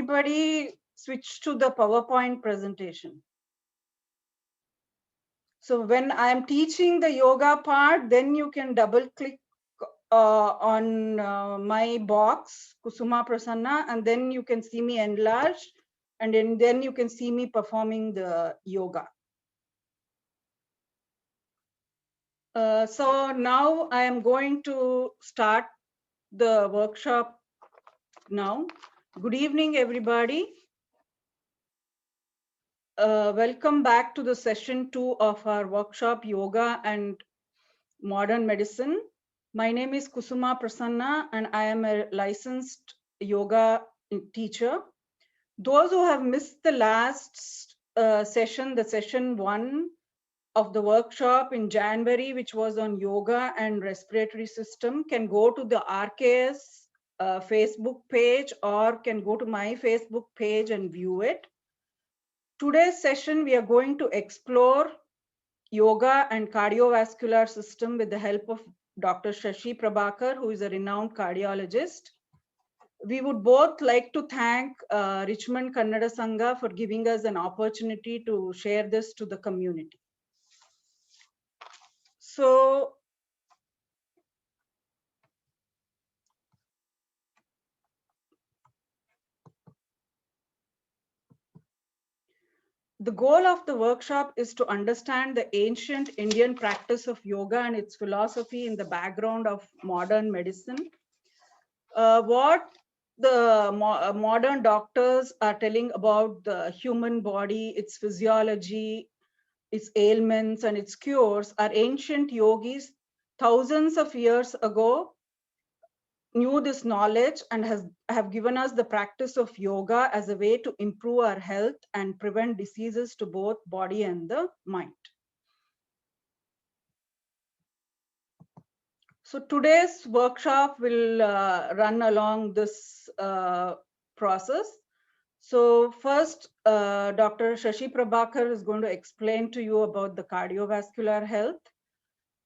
everybody switch to the PowerPoint presentation. So when I'm teaching the yoga part, then you can double click on my box, Kusuma Prasanna, and then you can see me enlarged, and then you can see me performing the yoga. So now I am going to start the workshop now. Good evening, everybody. Welcome back to the session 2 of our workshop, Yoga and Modern Medicine. My name is Kusuma Prasanna, and I am a licensed yoga teacher. Those who have missed the last session, the session 1 of the workshop in January, which was on yoga and respiratory system, can go to the RKS Facebook page or can go to my Facebook page and view it. Today's session, we are going to explore yoga and cardiovascular system with the help of Dr. Shashi Prabhakar, who is a renowned cardiologist. We would both like to thank Richmond Kannada Sangha for giving us an opportunity to share this to the community. So, the goal of the workshop is to understand the ancient Indian practice of yoga and its philosophy in the background of modern medicine. What the modern doctors are telling about the human body, its physiology, its ailments, and its cures are ancient yogis thousands of years ago knew this knowledge and have given us the practice of yoga as a way to improve our health and prevent diseases to both body and the mind. So today's workshop will run along this process. So first, Dr. Shashi Prabhakar is going to explain to you about the cardiovascular health.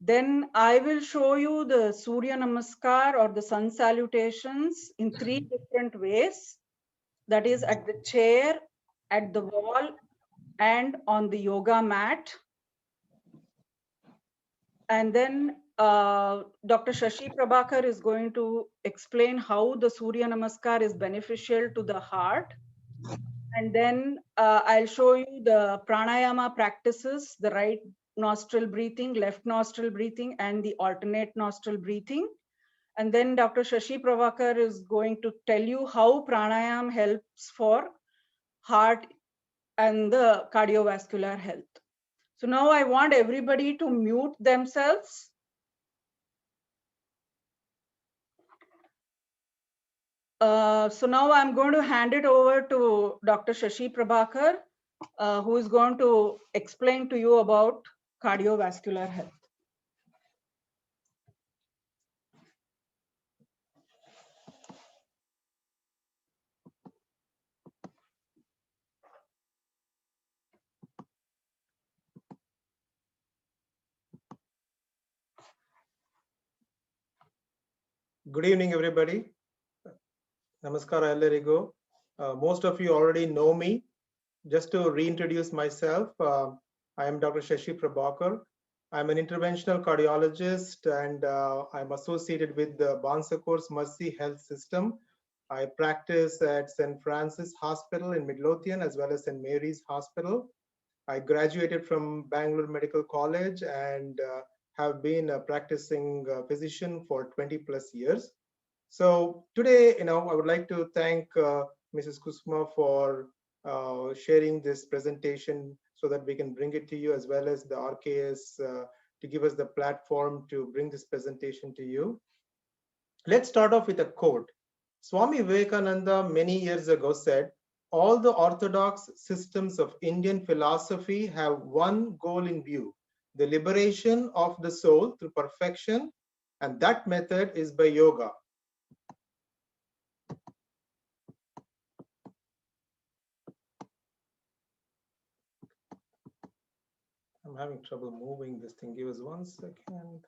Then I will show you the Surya Namaskar or the sun salutations in 3 different ways. That is at the chair, at the wall, and on the yoga mat. And then Dr. Shashi Prabhakar is going to explain how the Surya Namaskar is beneficial to the heart. And then I'll show you the pranayama practices, the right nostril breathing, left nostril breathing, and the alternate nostril breathing. And then Dr. Shashi Prabhakar is going to tell you how pranayama helps for heart and the cardiovascular health. So now I want everybody to mute themselves. So now I'm going to hand it over to Dr. Shashi Prabhakar, who is going to explain to you about cardiovascular health. Good evening, everybody. Namaskara, Ellerigo. Most of you already know me. Just to reintroduce myself, I am Dr. Shashi Prabhakar. I'm an interventional cardiologist and I'm associated with the Bansakor's Mercy Health System. I practice at St. Francis Hospital in Midlothian as well as St. Mary's Hospital. I graduated from Bangalore Medical College and have been a practicing physician for 20 plus years. So today, I would like to thank Mrs. Kusuma for sharing this presentation so that we can bring it to you, as well as the RKS to give us the platform to bring this presentation to you. Let's start off with a quote. Swami Vivekananda many years ago said, all the orthodox systems of Indian philosophy have one goal in view, the liberation of the soul through perfection, and that method is by yoga. I'm having trouble moving this thing. Give us 1 second.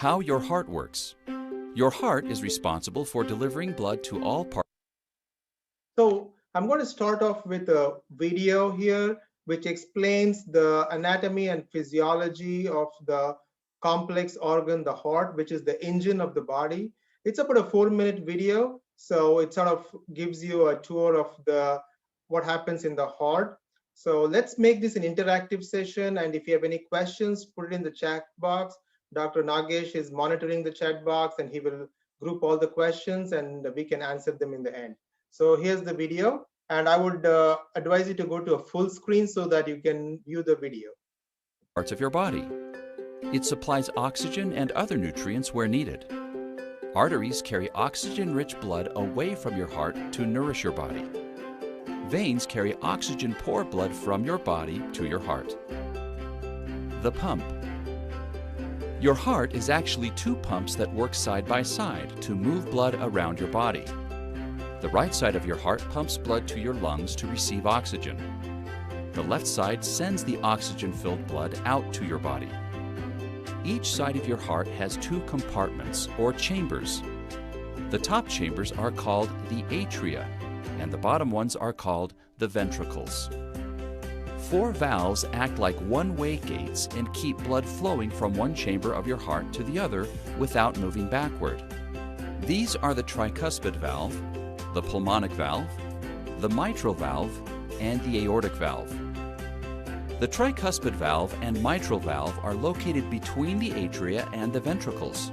How your heart works. Your heart is responsible for delivering blood to all parts. So I'm going to start off with a video here which explains the anatomy and physiology of the complex organ, the heart, which is the engine of the body. It's about a 4-minute video, so it sort of gives you a tour of what happens in the heart. So let's make this an interactive session, and if you have any questions, put it in the chat box. Dr. Nagesh is monitoring the chat box, and he will group all the questions, and we can answer them in the end. So here's the video, and I would advise you to go to a full screen so that you can view the video. Parts of your body. It supplies oxygen and other nutrients where needed. Arteries carry oxygen-rich blood away from your heart to nourish your body. Veins carry oxygen-poor blood from your body to your heart. The pump. Your heart is actually 2 pumps that work side by side to move blood around your body. The right side of your heart pumps blood to your lungs to receive oxygen. The left side sends the oxygen-filled blood out to your body. Each side of your heart has 2 compartments or chambers. The top chambers are called the atria, and the bottom ones are called the ventricles. 4 valves act like one-way gates and keep blood flowing from one chamber of your heart to the other without moving backward. These are the tricuspid valve, the pulmonic valve, the mitral valve, and the aortic valve. The tricuspid valve and mitral valve are located between the atria and the ventricles.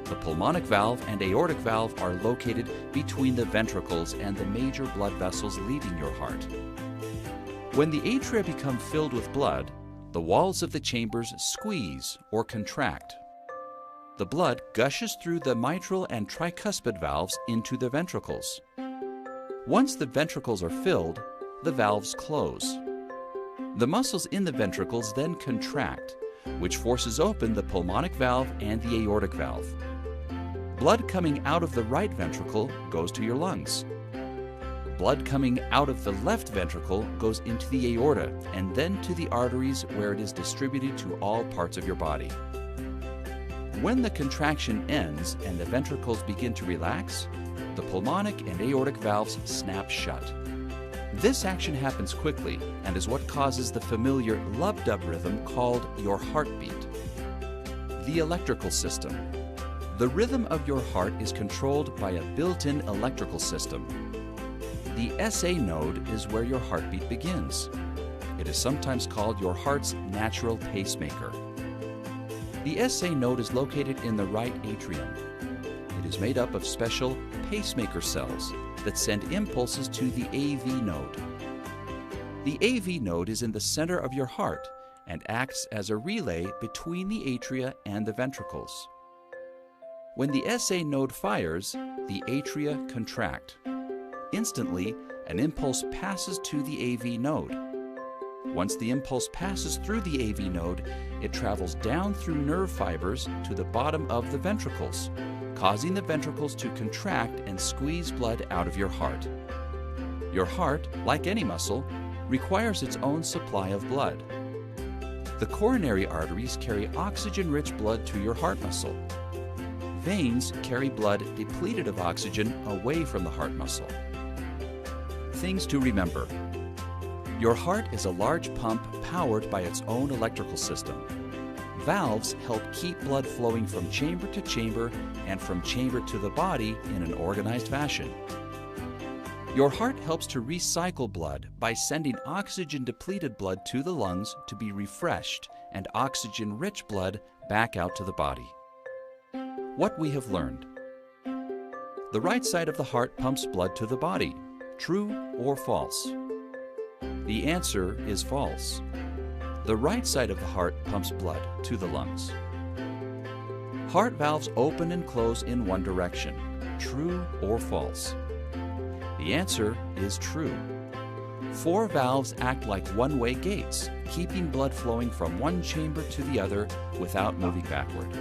The pulmonic valve and aortic valve are located between the ventricles and the major blood vessels leaving your heart. When the atria become filled with blood, the walls of the chambers squeeze or contract. The blood gushes through the mitral and tricuspid valves into the ventricles. Once the ventricles are filled, the valves close. The muscles in the ventricles then contract, which forces open the pulmonic valve and the aortic valve. Blood coming out of the right ventricle goes to your lungs. Blood coming out of the left ventricle goes into the aorta and then to the arteries where it is distributed to all parts of your body. When the contraction ends and the ventricles begin to relax, the pulmonic and aortic valves snap shut. This action happens quickly and is what causes the familiar lub-dub rhythm called your heartbeat. The electrical system. The rhythm of your heart is controlled by a built-in electrical system. The SA node is where your heartbeat begins. It is sometimes called your heart's natural pacemaker. The SA node is located in the right atrium. It is made up of special pacemaker cells that send impulses to the AV node. The AV node is in the center of your heart and acts as a relay between the atria and the ventricles. When the SA node fires, the atria contract. Instantly, an impulse passes to the AV node. Once the impulse passes through the AV node, it travels down through nerve fibers to the bottom of the ventricles, causing the ventricles to contract and squeeze blood out of your heart. Your heart, like any muscle, requires its own supply of blood. The coronary arteries carry oxygen-rich blood to your heart muscle. Veins carry blood depleted of oxygen away from the heart muscle. Things to remember. Your heart is a large pump powered by its own electrical system. Valves help keep blood flowing from chamber to chamber and from chamber to the body in an organized fashion. Your heart helps to recycle blood by sending oxygen-depleted blood to the lungs to be refreshed and oxygen-rich blood back out to the body. What we have learned. The right side of the heart pumps blood to the body. True or false? The answer is false. The right side of the heart pumps blood to the lungs. Heart valves open and close in one direction. True or false? The answer is true. 4 valves act like one-way gates, keeping blood flowing from one chamber to the other without moving backward.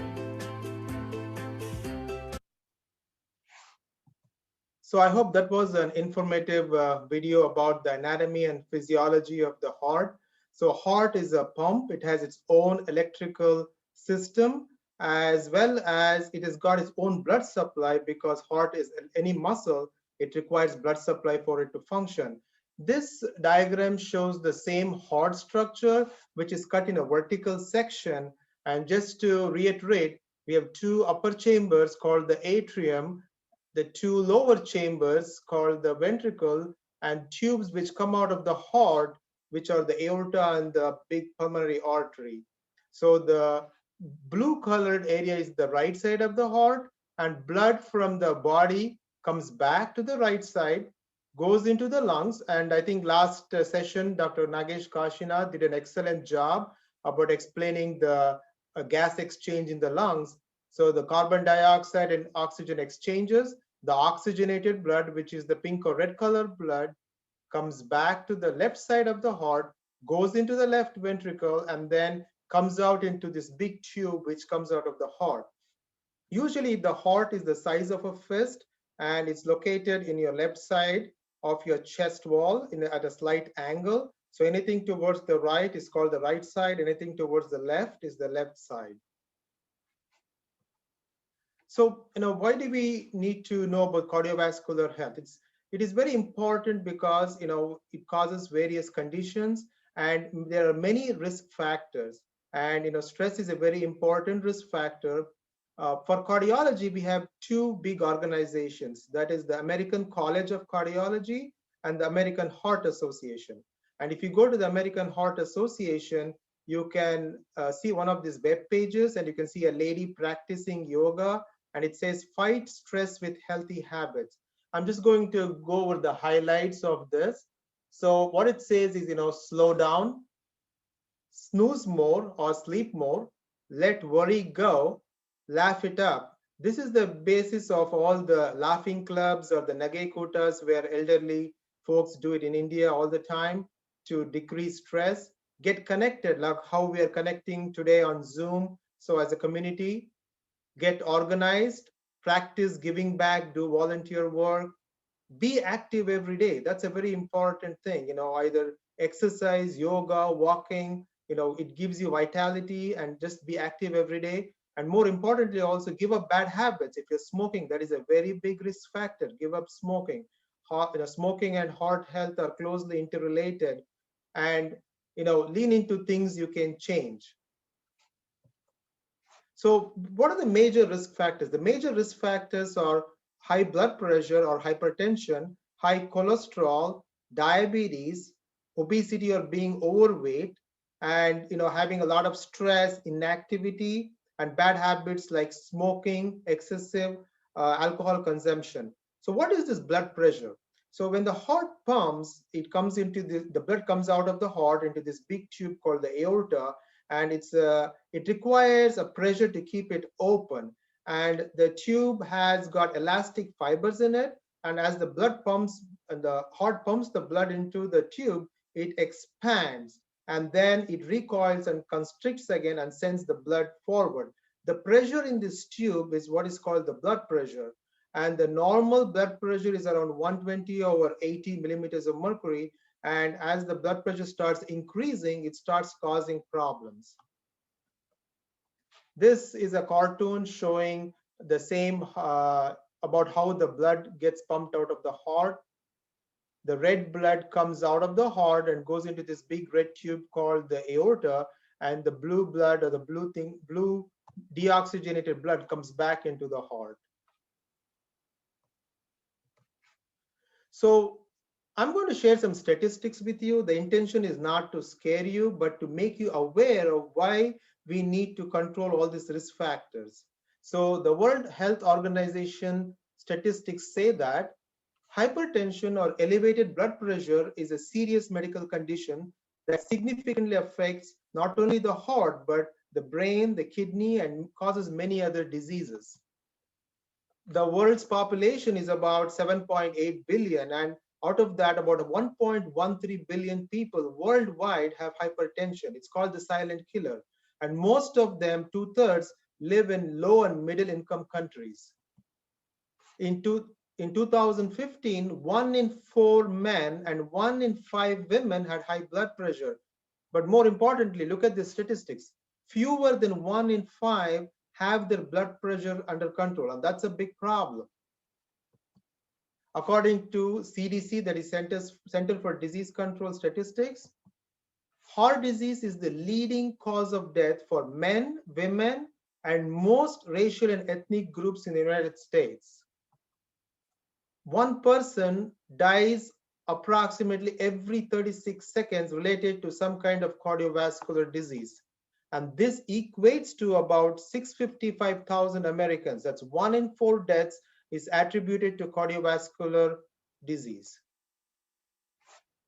So I hope that was an informative video about the anatomy and physiology of the heart. So heart is a pump. It has its own electrical system. as well as it has got its own blood supply, because heart is any muscle, it requires blood supply for it to function. This diagram shows the same heart structure, which is cut in a vertical section. And just to reiterate, we have two upper chambers called the atrium, the two lower chambers called the ventricle, and tubes which come out of the heart, which are the aorta and the big pulmonary artery. So the blue colored area is the right side of the heart, and blood from the body comes back to the right side, goes into the lungs. And I think last session, Dr. Nagesh Kashinath did an excellent job about explaining the gas exchange in the lungs. So the carbon dioxide and oxygen exchanges, the oxygenated blood, which is the pink or red colored blood, comes back to the left side of the heart, goes into the left ventricle, and then comes out into this big tube which comes out of the heart. Usually the heart is the size of a fist, and it's located in your left side of your chest wall at a slight angle. So anything towards the right is called the right side, anything towards the left is the left side. So, why do we need to know about cardiovascular health? It is very important because, it causes various conditions, and there are many risk factors. And, stress is a very important risk factor. For cardiology, we have two big organizations, that is the American College of Cardiology and the American Heart Association. And if you go to the American Heart Association, you can see one of these web pages, and you can see a lady practicing yoga, and it says, fight stress with healthy habits. I'm just going to go over the highlights of this. So what it says is, slow down, snooze more or sleep more, let worry go, laugh it up. This is the basis of all the laughing clubs or the nage kutas, where elderly folks do it in India all the time to decrease stress. Get connected, like how we are connecting today on Zoom. So as a community, get organized, practice giving back, do volunteer work, be active every day. That's a very important thing. Either exercise, yoga, walking, it gives you vitality, and just be active every day. And more importantly, also give up bad habits. If you're smoking, that is a very big risk factor. Give up smoking. Smoking and heart health are closely interrelated. And lean into things you can change. So what are the major risk factors? The major risk factors are high blood pressure or hypertension, high cholesterol, diabetes, obesity or being overweight, and having a lot of stress, inactivity, and bad habits like smoking, excessive alcohol consumption. So what is this blood pressure? So when the heart pumps, it comes into the blood comes out of the heart into this big tube called the aorta, and it requires a pressure to keep it open. And the tube has got elastic fibers in it, and as the blood pumps and the heart pumps the blood into the tube, it expands, and then it recoils and constricts again and sends the blood forward. The pressure in this tube is what is called the blood pressure, and the normal blood pressure is around 120/80 millimeters of mercury. And as the blood pressure starts increasing, it starts causing problems. This is a cartoon showing the same about how the blood gets pumped out of the heart. The red blood comes out of the heart and goes into this big red tube called the aorta, and the blue blood, or the blue deoxygenated blood, comes back into the heart. So I'm going to share some statistics with you. The intention is not to scare you, but to make you aware of why we need to control all these risk factors. So the World Health Organization statistics say that hypertension or elevated blood pressure is a serious medical condition that significantly affects not only the heart, but the brain, the kidney, and causes many other diseases. The world's population is about 7.8 billion, and out of that, about 1.13 billion people worldwide have hypertension. It's called the silent killer. And most of them, 2/3, live in low and middle income countries. In 2015, 1 in 4 men and 1 in 5 women had high blood pressure. But more importantly, look at the statistics. Fewer than 1 in 5 have their blood pressure under control, and that's a big problem. According to CDC, that is Center for Disease Control Statistics, heart disease is the leading cause of death for men, women, and most racial and ethnic groups in the United States. One person dies approximately every 36 seconds related to some kind of cardiovascular disease. And this equates to about 655,000 Americans. That's 1 in 4 deaths is attributed to cardiovascular disease.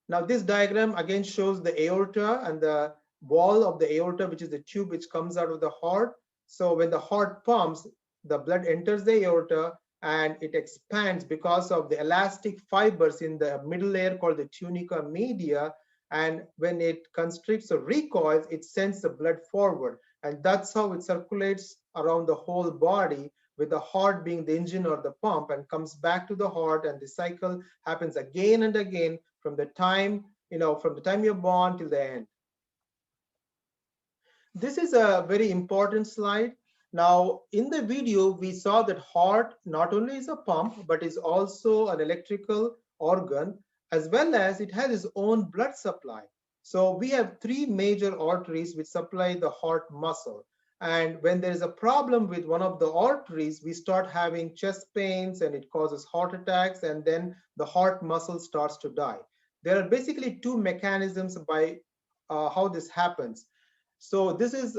Now, this diagram again shows the aorta and the wall of the aorta, which is the tube which comes out of the heart. So when the heart pumps, the blood enters the aorta and it expands because of the elastic fibers in the middle layer called the tunica media. And when it constricts or recoils, it sends the blood forward. And that's how it circulates around the whole body, with the heart being the engine or the pump, and comes back to the heart. And the cycle happens again and again from the time, from the time you're born till the end. This is a very important slide. Now, in the video, we saw that heart not only is a pump, but is also an electrical organ, as well as it has its own blood supply. So we have 3 major arteries which supply the heart muscle. And when there is a problem with one of the arteries, we start having chest pains and it causes heart attacks, and then the heart muscle starts to die. There are basically 2 mechanisms by how this happens. So this is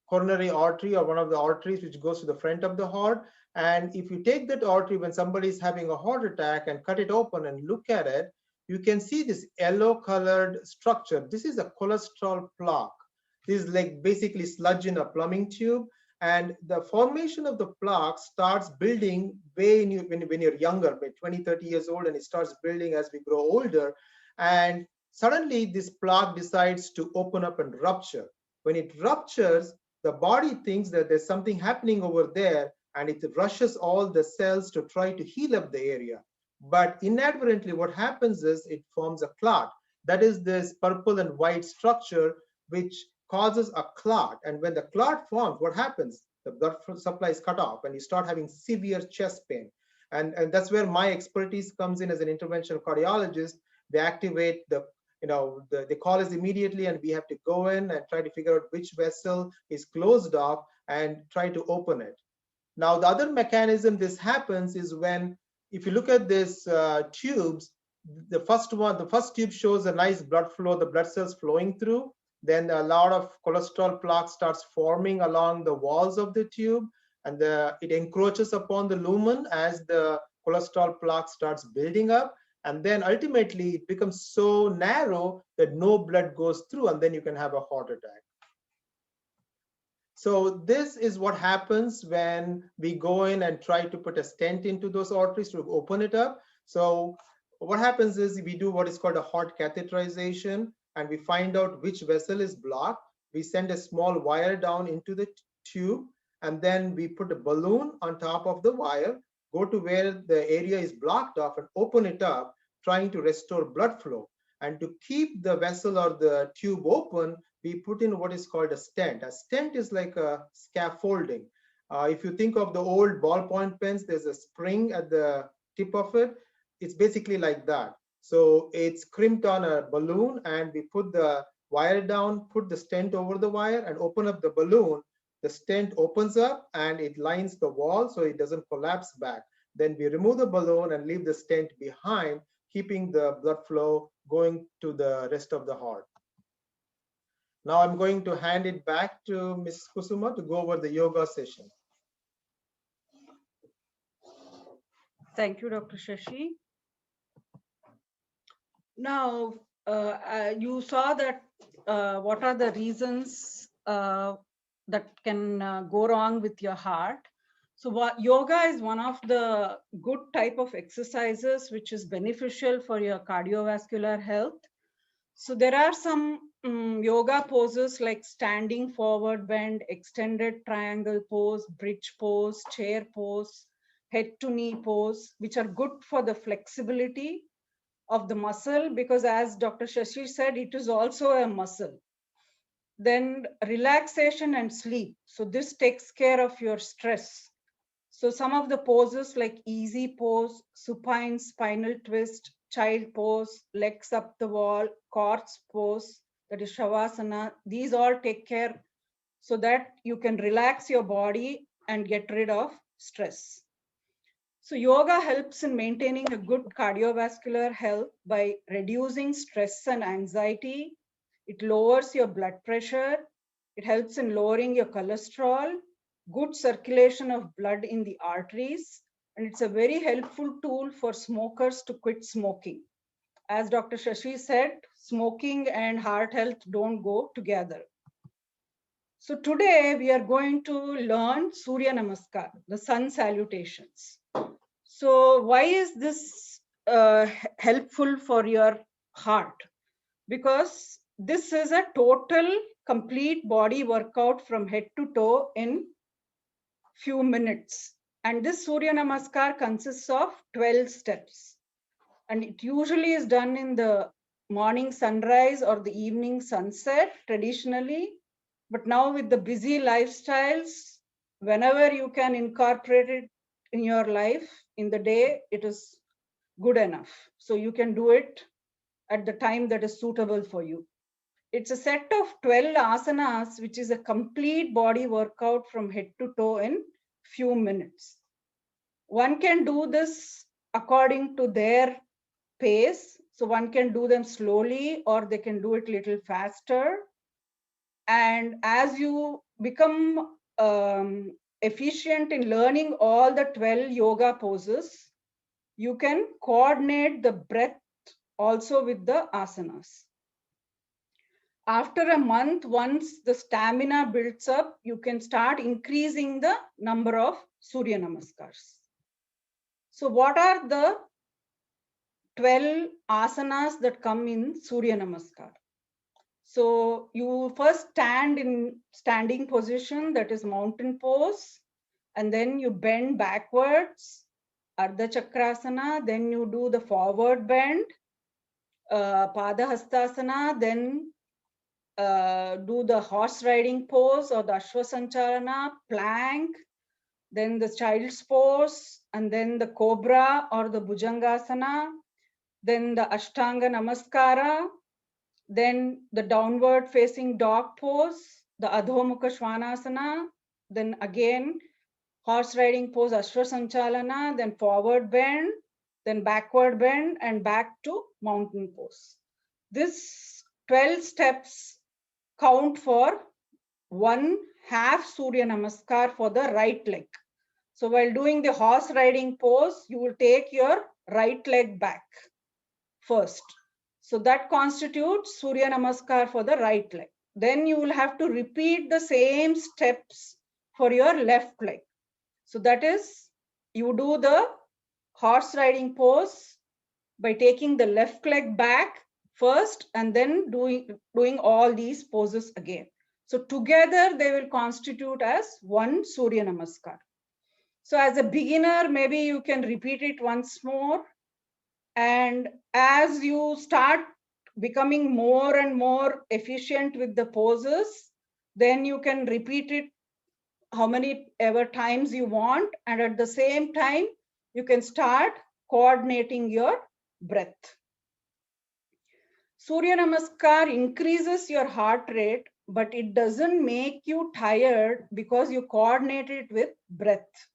coronary artery, or one of the arteries which goes to the front of the heart. And if you take that artery when somebody is having a heart attack and cut it open and look at it, you can see this yellow colored structure. This is a cholesterol plaque. This is like basically sludge in a plumbing tube. And the formation of the plaque starts building when you're younger, by 20, 30 years old, and it starts building as we grow older. And suddenly this plaque decides to open up and rupture. When it ruptures, the body thinks that there's something happening over there, and it rushes all the cells to try to heal up the area. But inadvertently, what happens is it forms a clot. That is this purple and white structure which causes a clot. And when the clot forms, what happens? The blood supply is cut off and you start having severe chest pain. And that's where my expertise comes in as an interventional cardiologist. They activate they call us immediately, and we have to go in and try to figure out which vessel is closed off and try to open it. Now, the other mechanism this happens is when, if you look at this tubes, the first tube shows a nice blood flow, the blood cells flowing through. Then a lot of cholesterol plaque starts forming along the walls of the tube, and it encroaches upon the lumen as the cholesterol plaque starts building up. And then ultimately it becomes so narrow that no blood goes through, and then you can have a heart attack. So this is what happens when we go in and try to put a stent into those arteries to open it up. So what happens is we do what is called a heart catheterization, and we find out which vessel is blocked. We send a small wire down into the tube, and then we put a balloon on top of the wire, go to where the area is blocked off and open it up, trying to restore blood flow. And to keep the vessel or the tube open, we put in what is called a stent. A stent is like a scaffolding. If you think of the old ballpoint pens, there's a spring at the tip of it. It's basically like that. So it's crimped on a balloon, and we put the wire down, put the stent over the wire, and open up the balloon. The stent opens up and it lines the wall so it doesn't collapse back. Then we remove the balloon and leave the stent behind, keeping the blood flow going to the rest of the heart. Now I'm going to hand it back to Ms. Kusuma to go over the yoga session. Thank you, Dr. Shashi. Now, you saw that what are the reasons that can go wrong with your heart. So yoga is one of the good type of exercises which is beneficial for your cardiovascular health. So there are some yoga poses like standing forward bend, extended triangle pose, bridge pose, chair pose, head to knee pose, which are good for the flexibility of the muscle, because as Dr. Shashi said, it is also a muscle. Then relaxation and sleep. So this takes care of your stress. So some of the poses like easy pose, supine spinal twist, child pose, legs up the wall, corpse pose, that is Shavasana, these all take care so that you can relax your body and get rid of stress. So yoga helps in maintaining a good cardiovascular health by reducing stress and anxiety. It lowers your blood pressure. It helps in lowering your cholesterol, good circulation of blood in the arteries, and it's a very helpful tool for smokers to quit smoking. As Dr. Shashi said, smoking and heart health don't go together. So today we are going to learn Surya Namaskar, the sun salutations. So why is this helpful for your heart? Because this is a total complete body workout from head to toe in few minutes. And this Surya Namaskar consists of 12 steps. And it usually is done in the morning sunrise or the evening sunset traditionally. But now with the busy lifestyles, whenever you can incorporate it in your life in the day, it is good enough. So you can do it at the time that is suitable for you. It's a set of 12 asanas, which is a complete body workout from head to toe in few minutes. One can do this according to their pace. So one can do them slowly or they can do it a little faster. And as you become efficient in learning all the 12 yoga poses, you can coordinate the breath also with the asanas. After a month, once the stamina builds up, you can start increasing the number of Surya Namaskars. So what are the 12 asanas that come in Surya Namaskar? So you first stand in standing position, that is mountain pose, and then you bend backwards, Ardha Chakrasana, then you do the forward bend, Pada Hastasana, then do the horse riding pose or the Ashwasanchalana, plank, then the child's pose, and then the cobra or the Bhujangasana, then the Ashtanga Namaskara, then the downward facing dog pose, the Adhomukha Svanasana, then again horse riding pose, Ashwasanchalana, then forward bend, then backward bend, and back to mountain pose. This 12 steps count for 1/2 Surya Namaskar for the right leg. So while doing the horse riding pose, you will take your right leg back first. So that constitutes Surya Namaskar for the right leg. Then you will have to repeat the same steps for your left leg. So that is, you do the horse riding pose by taking the left leg back first and then doing all these poses again. So together they will constitute as one Surya Namaskar. So as a beginner, maybe you can repeat it once more. And as you start becoming more and more efficient with the poses, then you can repeat it how many ever times you want. And at the same time, you can start coordinating your breath. Surya Namaskar increases your heart rate, but it doesn't make you tired because you coordinate it with breath.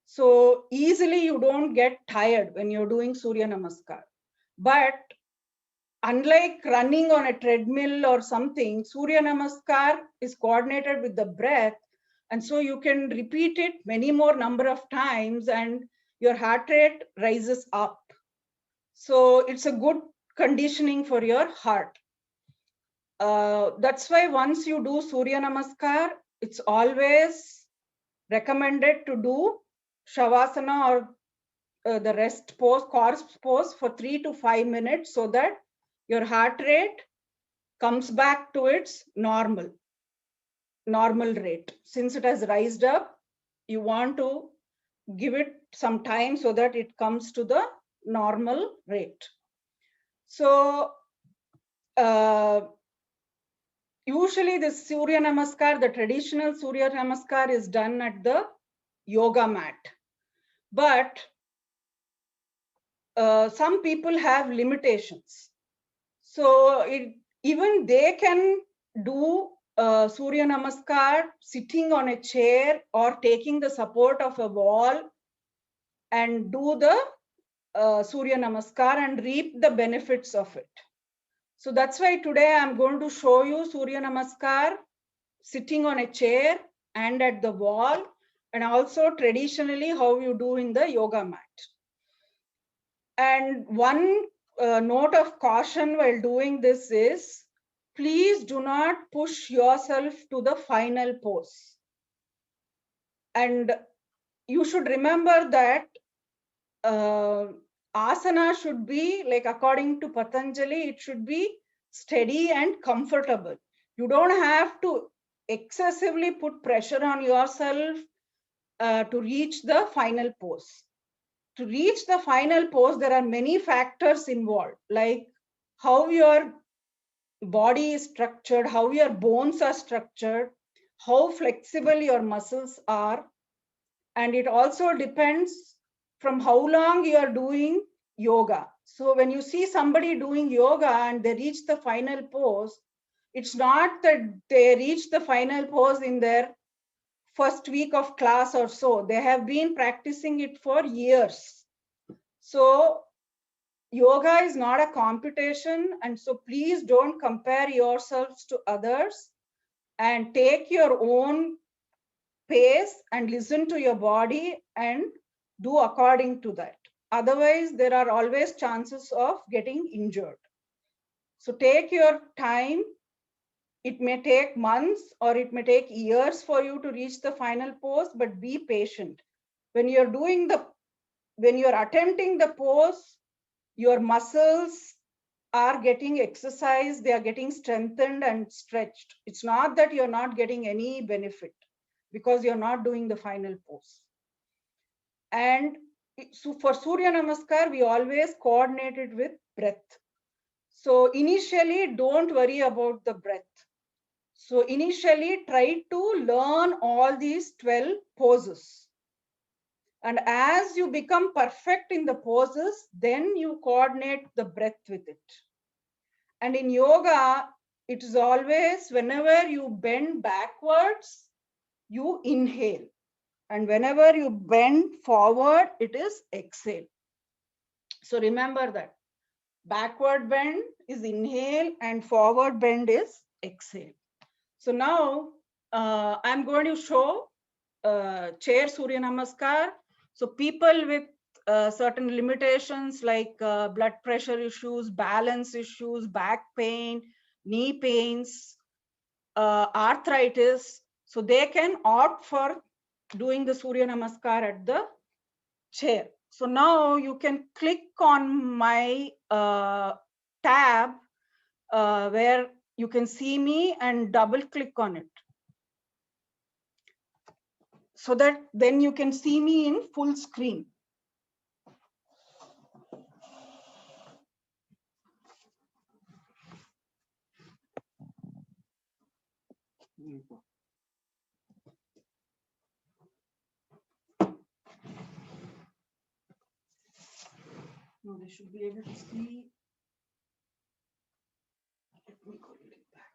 So easily you don't get tired when you're doing Surya Namaskar. But unlike running on a treadmill or something, Surya Namaskar is coordinated with the breath. And so you can repeat it many more number of times and your heart rate rises up. So it's a good conditioning for your heart. That's why once you do Surya Namaskar, it's always recommended to do Shavasana or the rest pose, corpse pose for 3 to 5 minutes so that your heart rate comes back to its normal rate. Since it has rised up, you want to give it some time so that it comes to the normal rate. So usually this Surya Namaskar, the traditional Surya Namaskar is done at the yoga mat. But some people have limitations. So even they can do Surya Namaskar sitting on a chair or taking the support of a wall and do the Surya Namaskar and reap the benefits of it. So that's why today I'm going to show you Surya Namaskar sitting on a chair and at the wall, and also traditionally how you do in the yoga mat. And one note of caution while doing this is, please do not push yourself to the final pose. And you should remember that asana should be, like according to Patanjali, it should be steady and comfortable. You don't have to excessively put pressure on yourself to reach the final pose. To reach the final pose, there are many factors involved, like how your body is structured, how your bones are structured, how flexible your muscles are. And it also depends from how long you are doing yoga. So when you see somebody doing yoga and they reach the final pose, it's not that they reach the final pose in their first week of class or so. They have been practicing it for years. So yoga is not a competition, and so please don't compare yourselves to others, and take your own pace and listen to your body and do according to that. Otherwise, there are always chances of getting injured. So take your time. It may take months or it may take years for you to reach the final pose, but be patient. When you're attempting the pose, your muscles are getting exercised, they are getting strengthened and stretched. It's not that you're not getting any benefit because you're not doing the final pose. And so for Surya Namaskar, we always coordinate it with breath. So initially, don't worry about the breath. So initially, try to learn all these 12 poses. And as you become perfect in the poses, then you coordinate the breath with it. And in yoga, it is always whenever you bend backwards, you inhale. And whenever you bend forward, it is exhale. So remember that. Backward bend is inhale and forward bend is exhale. So now I'm going to show chair Surya Namaskar. So people with certain limitations like blood pressure issues, balance issues, back pain, knee pains, arthritis, so they can opt for doing the Surya Namaskar at the chair. So now you can click on my tab where you can see me and double click on it, so that then you can see me in full screen. No, they should be able to see. Let me go a little back.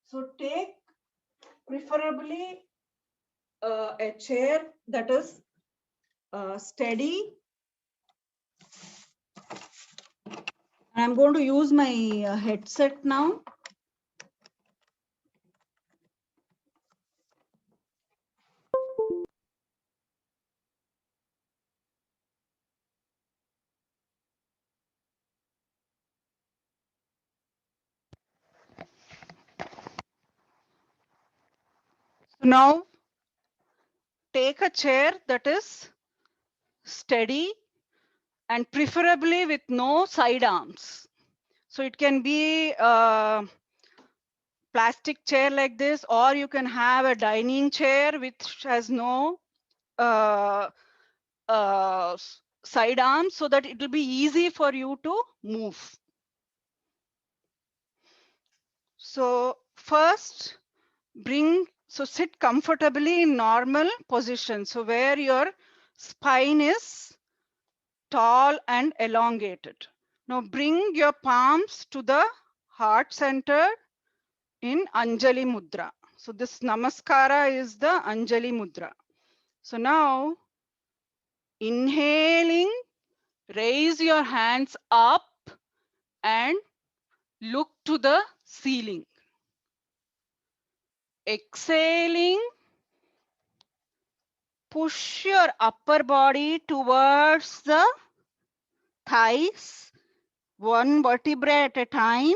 So take preferably a chair that is steady. I'm going to use my headset now. Now take a chair that is steady and preferably with no side arms. So it can be a plastic chair like this, or you can have a dining chair which has no side arms so that it will be easy for you to move. So first, sit comfortably in normal position. So where your spine is tall and elongated. Now bring your palms to the heart center in Anjali Mudra. So this Namaskara is the Anjali Mudra. So now inhaling, raise your hands up and look to the ceiling. Exhaling, push your upper body towards the thighs, one vertebra at a time,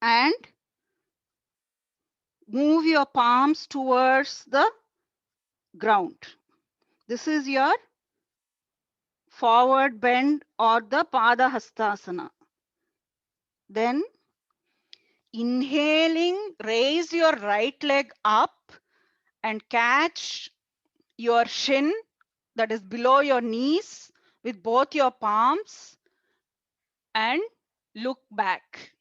and move your palms towards the ground. This is your forward bend or the Pada Hastasana. Then inhaling, raise your right leg up and catch your shin that is below your knees with both your palms and look back.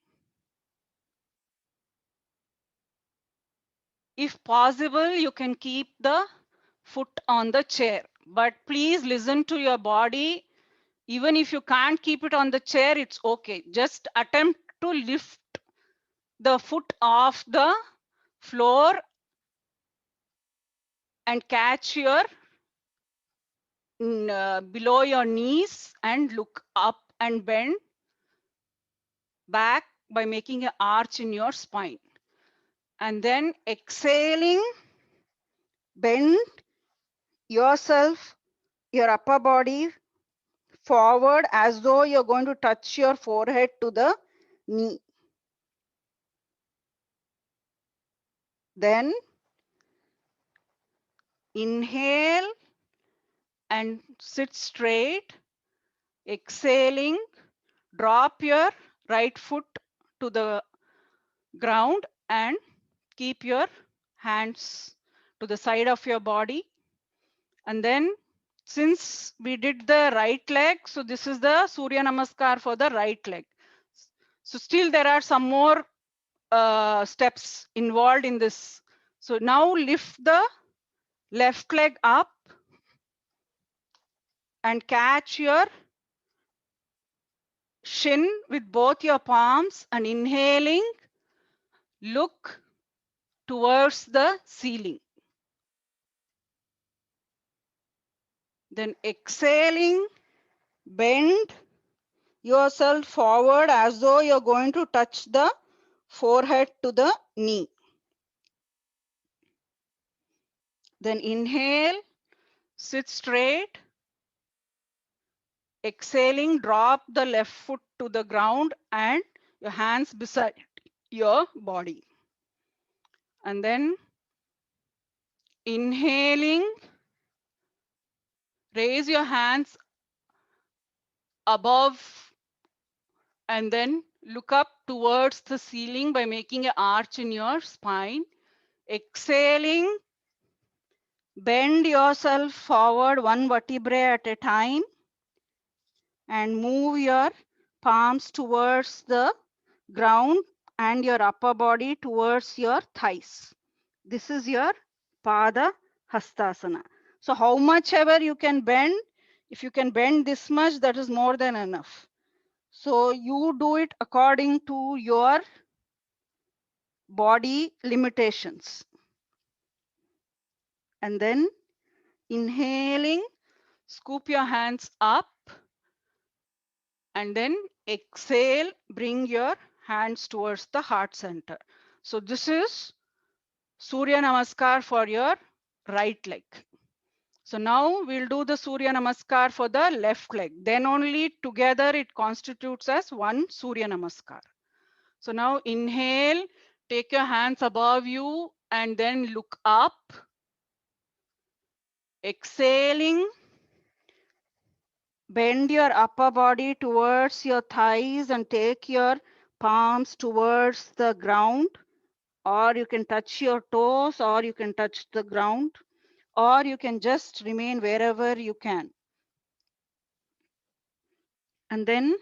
If possible, you can keep the foot on the chair, but please listen to your body. Even if you can't keep it on the chair, it's okay. Just attempt to lift the foot off the floor and catch your below your knees and look up and bend back by making an arch in your spine. And then exhaling, bend yourself, your upper body forward as though you're going to touch your forehead to the knee. Then inhale and sit straight. Exhaling, drop your right foot to the ground and keep your hands to the side of your body. And then since we did the right leg, so this is the Surya Namaskar for the right leg. So still there are some more steps involved in this. So now lift the left leg up and catch your shin with both your palms, and inhaling, look towards the ceiling. Then exhaling, bend yourself forward as though you're going to touch the forehead to the knee. Then inhale, sit straight. Exhaling, drop the left foot to the ground and your hands beside your body. And then inhaling, raise your hands above and then look up towards the ceiling by making an arch in your spine. Exhaling, bend yourself forward one vertebra at a time and move your palms towards the ground and your upper body towards your thighs. This is your Pada Hastasana. So how much ever you can bend, if you can bend this much, that is more than enough. So you do it according to your body limitations. And then inhaling, scoop your hands up and then exhale, bring your hands towards the heart center. So this is Surya Namaskar for your right leg. So now we'll do the Surya Namaskar for the left leg. Then only together it constitutes as one Surya Namaskar. So now inhale, take your hands above you and then look up. Exhaling, bend your upper body towards your thighs and take your palms towards the ground, or you can touch your toes, or you can touch the ground, or you can just remain wherever you can. And then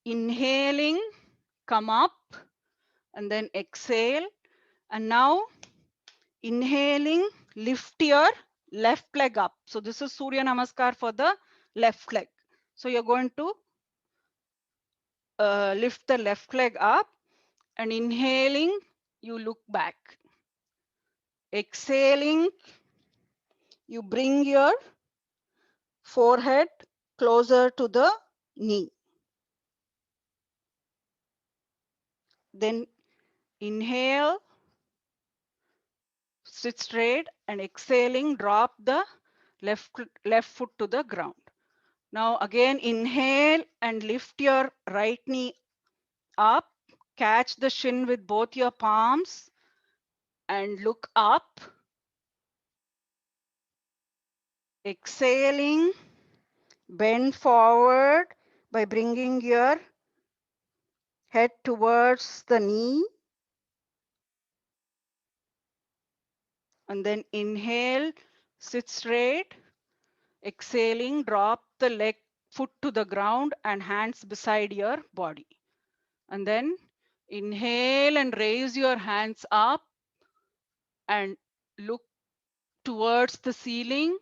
inhaling, come up, and then exhale. And now inhaling, lift your left leg up. So this is Surya Namaskar for the left leg. So you're going to lift the left leg up, and inhaling, you look back. Exhaling, you bring your forehead closer to the knee. Then inhale, sit straight, and exhaling, drop the left foot to the ground. Now again, inhale and lift your right knee up. Catch the shin with both your palms and look up. Exhaling, bend forward by bringing your head towards the knee. And then inhale, sit straight. Exhaling, drop the foot to the ground and hands beside your body. And then inhale and raise your hands up and look towards the ceiling.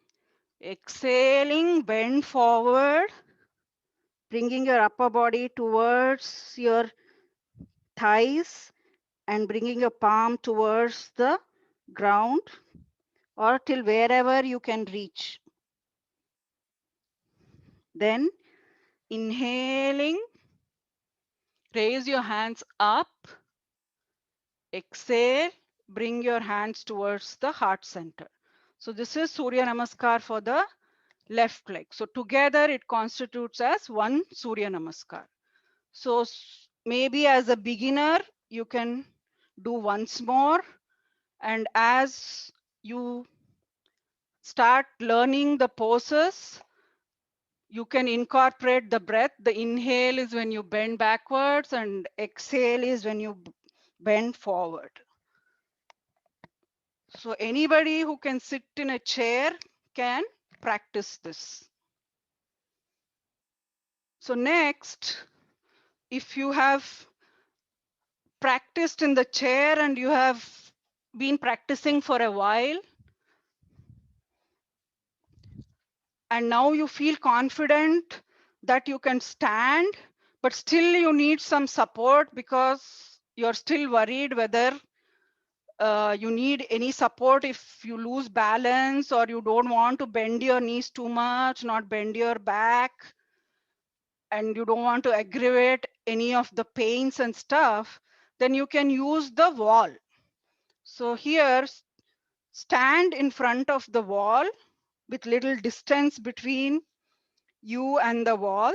Exhaling, bend forward, bringing your upper body towards your thighs and bringing your palm towards the ground or till wherever you can reach. Then inhaling, raise your hands up. Exhale, bring your hands towards the heart center. So this is Surya Namaskar for the left leg. So together it constitutes as one Surya Namaskar. So maybe as a beginner, you can do once more. And as you start learning the poses, you can incorporate the breath. The inhale is when you bend backwards and exhale is when you bend forward. So anybody who can sit in a chair can practice this. So next, if you have practiced in the chair and you have been practicing for a while, and now you feel confident that you can stand, but still you need some support because you're still worried whether you need any support if you lose balance, or you don't want to bend your knees too much, not bend your back, and you don't want to aggravate any of the pains and stuff, then you can use the wall. So here, stand in front of the wall with little distance between you and the wall.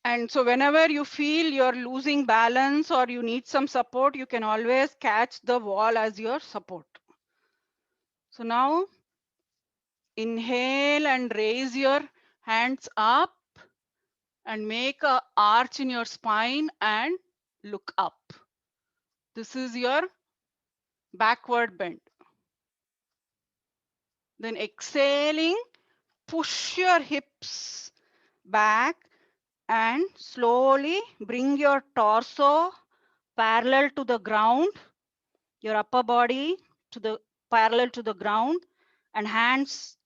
And so whenever you feel you're losing balance or you need some support, you can always catch the wall as your support. So now inhale and raise your hands up and make an arch in your spine and look up. This is your backward bend. Then exhaling, push your hips back and slowly bring your torso parallel to the ground, your upper body parallel to the ground, and hands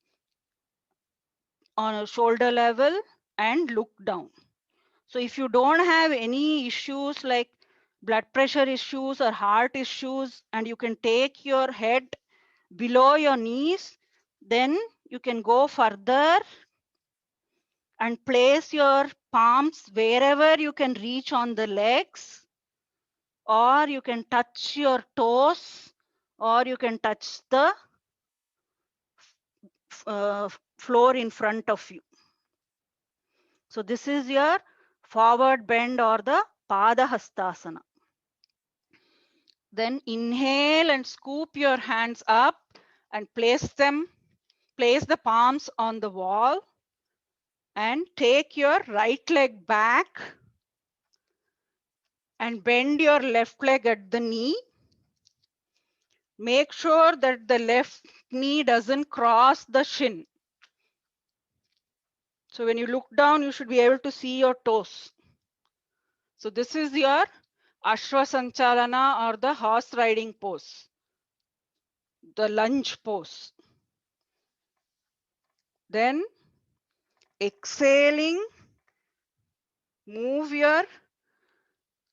on a shoulder level and look down. So if you don't have any issues like blood pressure issues or heart issues, and you can take your head below your knees, then you can go further and place your palms wherever you can reach on the legs, or you can touch your toes, or you can touch the floor in front of you. So this is your forward bend or the Pada Hastasana. Then inhale and scoop your hands up and place the palms on the wall and take your right leg back and bend your left leg at the knee. Make sure that the left knee doesn't cross the shin. So when you look down, you should be able to see your toes. So this is your Ashwa Sanchalana or the horse riding pose, the lunge pose. Then exhaling, move your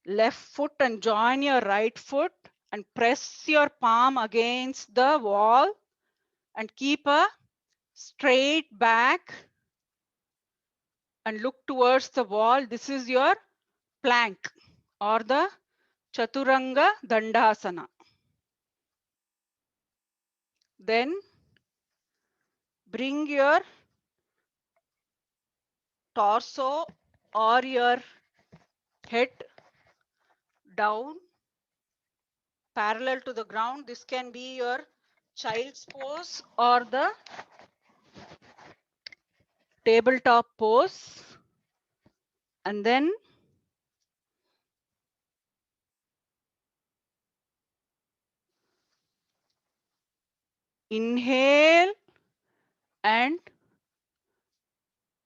left foot and join your right foot and press your palm against the wall and keep a straight back and look towards the wall. This is your plank or the Chaturanga Dandasana. Then bring your torso or your head down parallel to the ground. This can be your child's pose or the tabletop pose. And then inhale and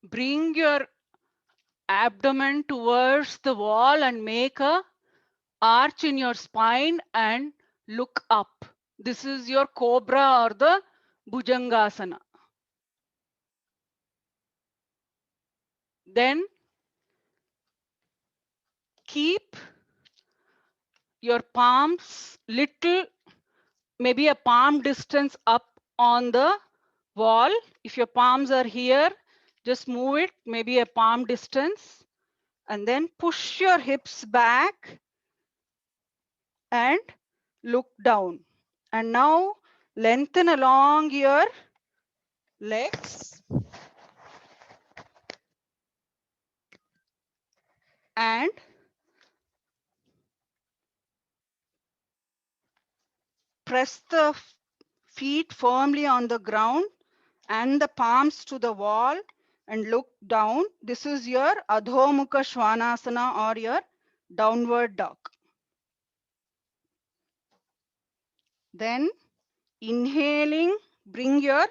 bring your abdomen towards the wall and make a arch in your spine and look up. This is your cobra or the Gujangasana. Then keep your palms little, maybe a palm distance up on the wall. If your palms are here, just move it maybe a palm distance and then push your hips back and look down. And now lengthen along your legs and press the feet firmly on the ground and the palms to the wall and look down. This is your Adhomukha Svanasana or your downward dog. Then inhaling, bring your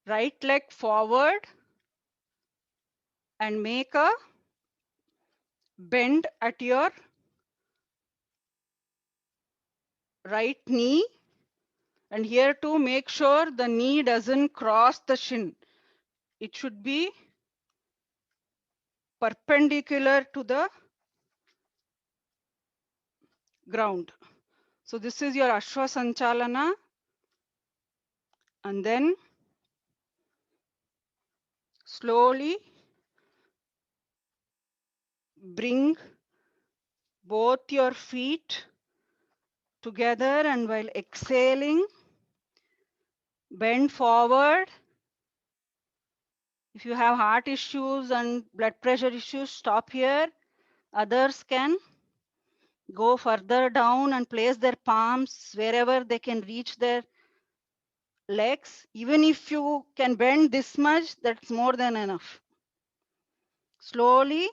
right leg forward and make a bend at your right knee. And here to make sure the knee doesn't cross the shin. It should be perpendicular to the ground. So this is your Ashwa Sanchalana. And then slowly bring both your feet together and while exhaling, bend forward. If you have heart issues and blood pressure issues, stop here. Others can go further down and place their palms wherever they can reach their legs. Even if you can bend this much, that's more than enough. Slowly,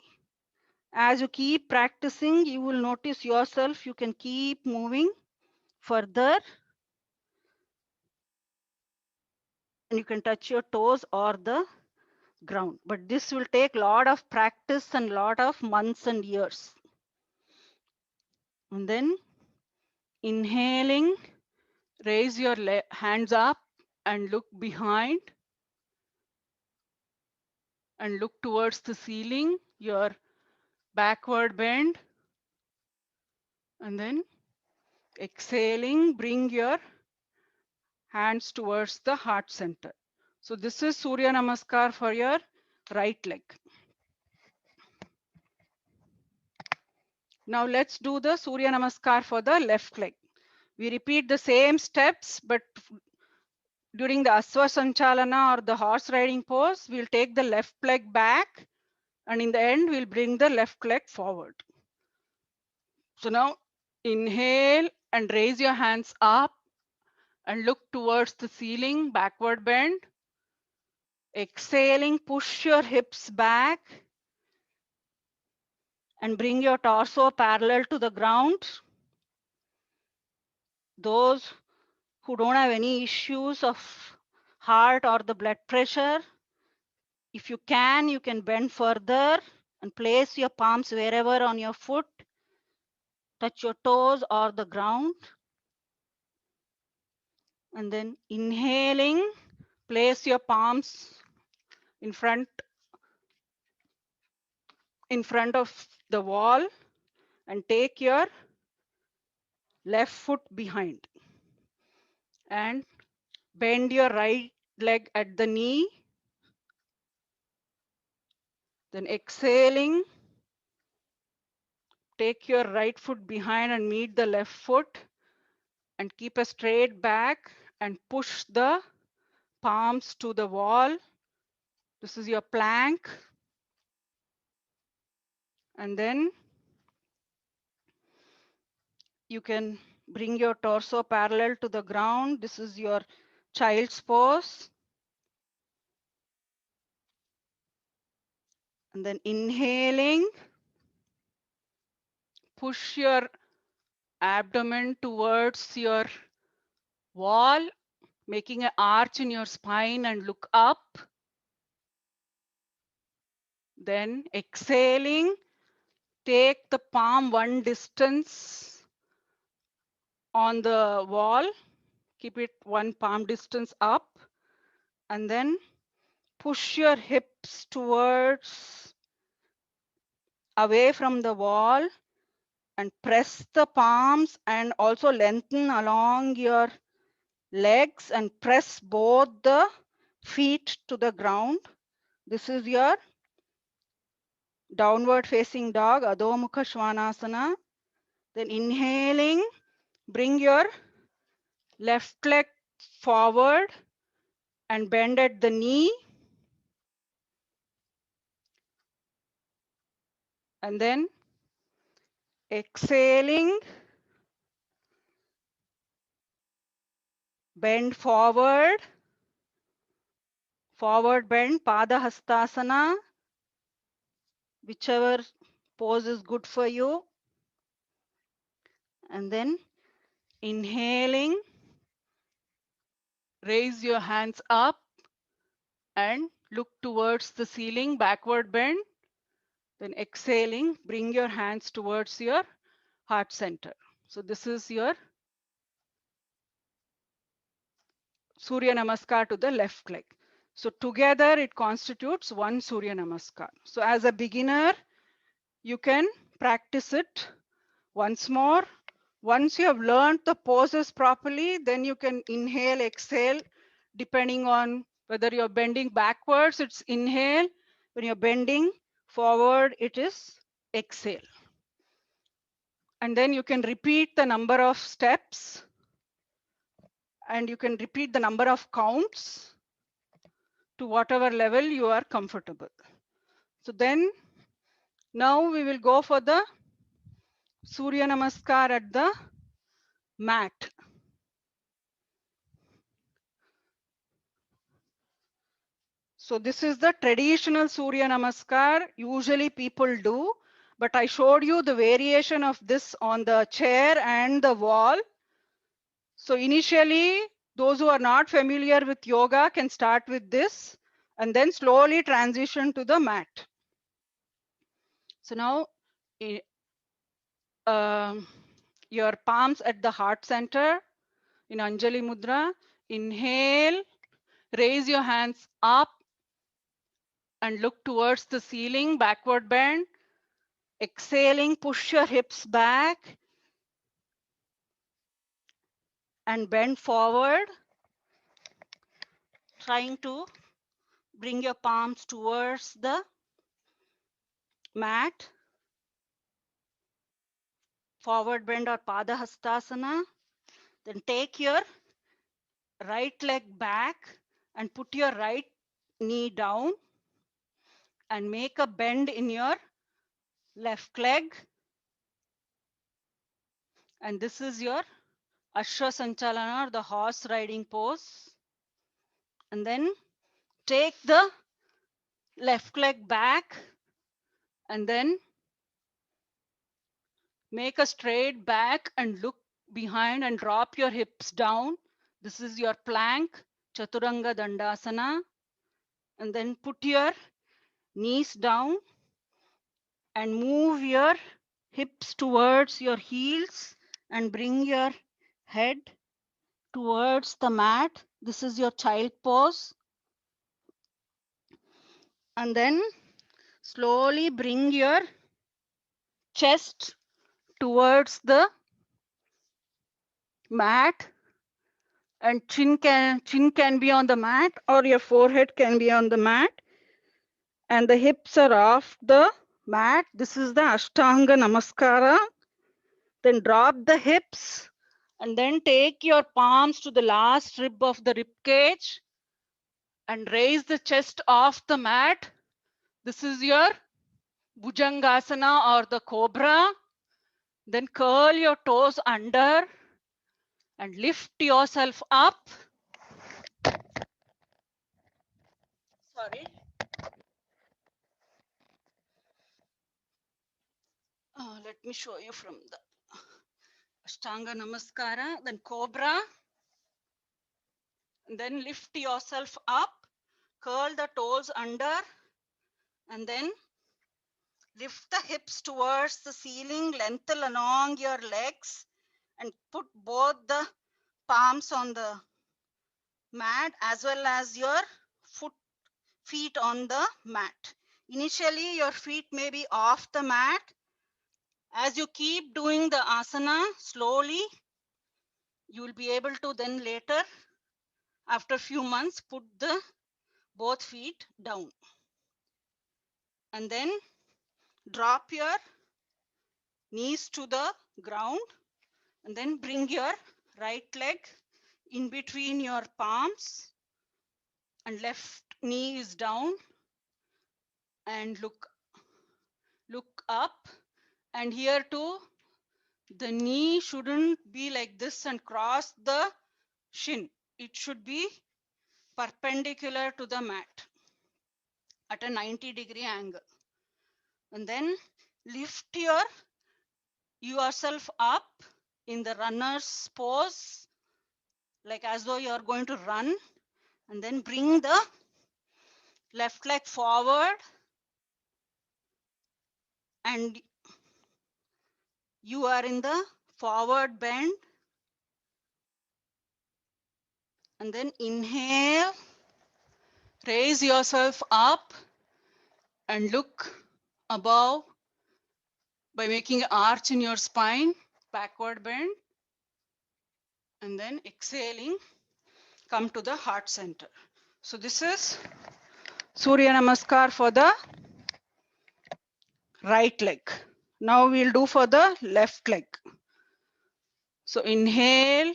as you keep practicing, you will notice yourself, you can keep moving further. And you can touch your toes or the ground. But this will take a lot of practice and a lot of months and years. And then inhaling, raise your hands up and look behind and look towards the ceiling, your backward bend. And then exhaling, bring your hands towards the heart center. So this is Surya Namaskar for your right leg. Now let's do the Surya Namaskar for the left leg. We repeat the same steps, but during the Asva Sanchalana or the horse riding pose, we'll take the left leg back, and in the end, we'll bring the left leg forward. So now inhale and raise your hands up and look towards the ceiling, backward bend. Exhaling, push your hips back and bring your torso parallel to the ground. Those who don't have any issues of heart or the blood pressure, If you can bend further and place your palms wherever on your foot. Touch your toes or the ground. And then inhaling, place your palms in front of the wall and take your left foot behind. And bend your right leg at the knee. Then exhaling, take your right foot behind and meet the left foot and keep a straight back and push the palms to the wall. This is your plank. And then you can bring your torso parallel to the ground. This is your child's pose. And then inhaling, push your abdomen towards your wall, making an arch in your spine and look up. Then exhaling, take the palm one distance on the wall, keep it one palm distance up, and then push your hips towards away from the wall and press the palms and also lengthen along your legs and press both the feet to the ground. This is your downward facing dog, Adho Mukha Svanasana. Then inhaling, bring your left leg forward and bend at the knee. And then exhaling, bend forward, forward bend, Pada Hastasana, whichever pose is good for you. And then inhaling, raise your hands up and look towards the ceiling, backward bend. Then exhaling, bring your hands towards your heart center. So this is your Surya Namaskar to the left leg. So together it constitutes one Surya Namaskar. So as a beginner, you can practice it once more. Once you have learned the poses properly, then you can inhale, exhale, depending on whether you're bending backwards, it's inhale. When you're bending forward, it is exhale. And then you can repeat the number of steps and you can repeat the number of counts to whatever level you are comfortable. So then now we will go for the Surya Namaskar at the mat. So this is the traditional Surya Namaskar usually people do, but I showed you the variation of this on the chair and the wall. So initially, those who are not familiar with yoga can start with this and then slowly transition to the mat. So now your palms at the heart center in Anjali Mudra. Inhale, raise your hands up and look towards the ceiling, backward bend. Exhaling, push your hips back and bend forward, trying to bring your palms towards the mat. Forward bend or Pada Hastasana. Then take your right leg back and put your right knee down and make a bend in your left leg. And this is your Ashra Sanchalana or the horse riding pose. And then take the left leg back and then make a straight back and look behind and drop your hips down. This is your plank, Chaturanga Dandasana. And then put your knees down and move your hips towards your heels and bring your head towards the mat. This is your child pose. And then slowly bring your chest towards the mat, and chin can be on the mat or your forehead can be on the mat, and the hips are off the mat. This is the Ashtanga Namaskara. Then drop the hips and then take your palms to the last rib of the rib cage and raise the chest off the mat. This is your Gujangasana or the cobra. Then curl your toes under and lift yourself up. Sorry. Let me show you from the Ashtanga Namaskara, then cobra. And then lift yourself up, curl the toes under, and then lift the hips towards the ceiling, lengthen along your legs, and put both the palms on the mat as well as your feet on the mat. Initially, your feet may be off the mat. As you keep doing the asana slowly, you will be able to then later, after a few months, put the both feet down. And then drop your knees to the ground and then bring your right leg in between your palms and left knee is down, and look up. And here too, the knee shouldn't be like this and cross the shin. It should be perpendicular to the mat at a 90-degree angle. And then lift yourself up in the runner's pose, like as though you are going to run, and then bring the left leg forward, and you are in the forward bend. And then inhale, raise yourself up and look above by making an arch in your spine, backward bend. And then exhaling, come to the heart center. So this is Surya Namaskar for the right leg. Now we'll do for the left leg. So inhale,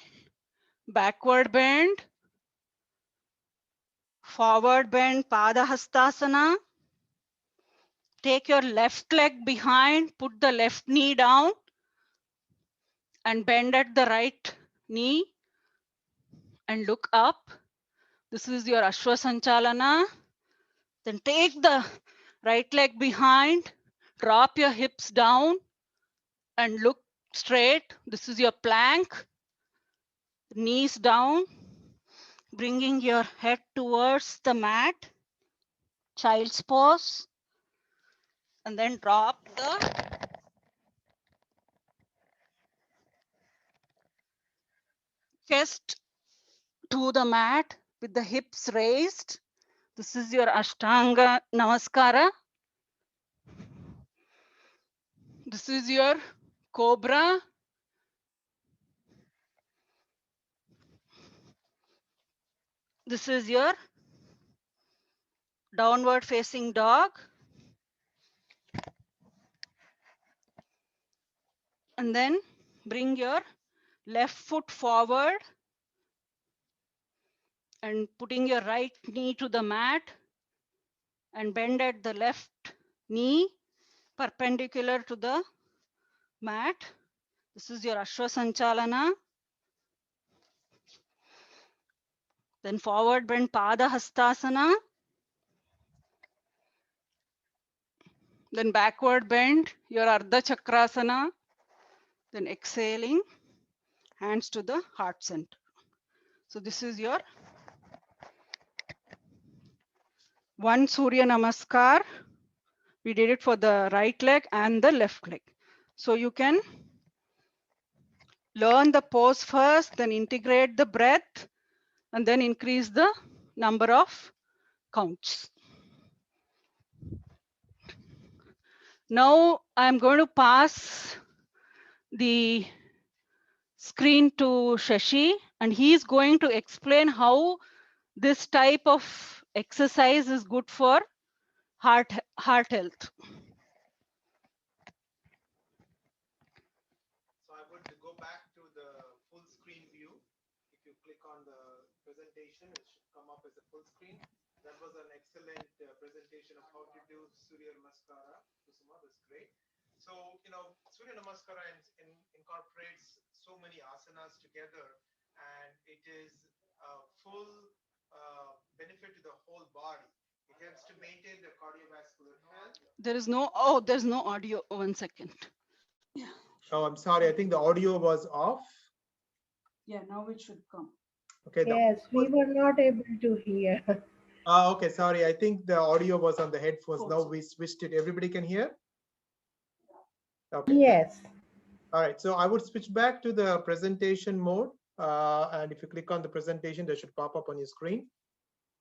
backward bend, forward bend, Padahastasana. Take your left leg behind, put the left knee down and bend at the right knee and look up. This is your Ashwa Sanchalana. Then take the right leg behind, drop your hips down and look straight. This is your plank. Knees down, bringing your head towards the mat, child's pose, and then drop the chest to the mat with the hips raised. This is your Ashtanga Namaskara. This is your cobra. This is your downward facing dog. And then bring your left foot forward and putting your right knee to the mat and bend at the left knee perpendicular to the mat. This is your Ashwa Sanchalana. Then forward bend Padahastasana. Then backward bend your Ardha Chakrasana. Then exhaling, hands to the heart center. So this is your one Surya Namaskar. We did it for the right leg and the left leg. So you can learn the pose first, then integrate the breath, and then increase the number of counts. Now I'm going to pass the screen to Shashi, and he is going to explain how this type of exercise is good for heart health. So I would go back to the full screen view. If you click on the presentation, it should come up as a full screen. That was an excellent presentation of how to do Surya Namaskara. Kusuma, that's great. So, Surya Namaskara incorporates so many asanas together, and it is a full benefit to the whole body. It helps to maintain the cardiovascular health. There's no audio. 1 second. Yeah. Oh, I'm sorry. I think the audio was off. Yeah, now it should come. Okay. Yes, we were not able to hear. Okay, sorry. I think the audio was on the headphones. Now we switched it. Everybody can hear? Okay. Yes. All right. So I would switch back to the presentation mode. And if you click on the presentation, that should pop up on your screen.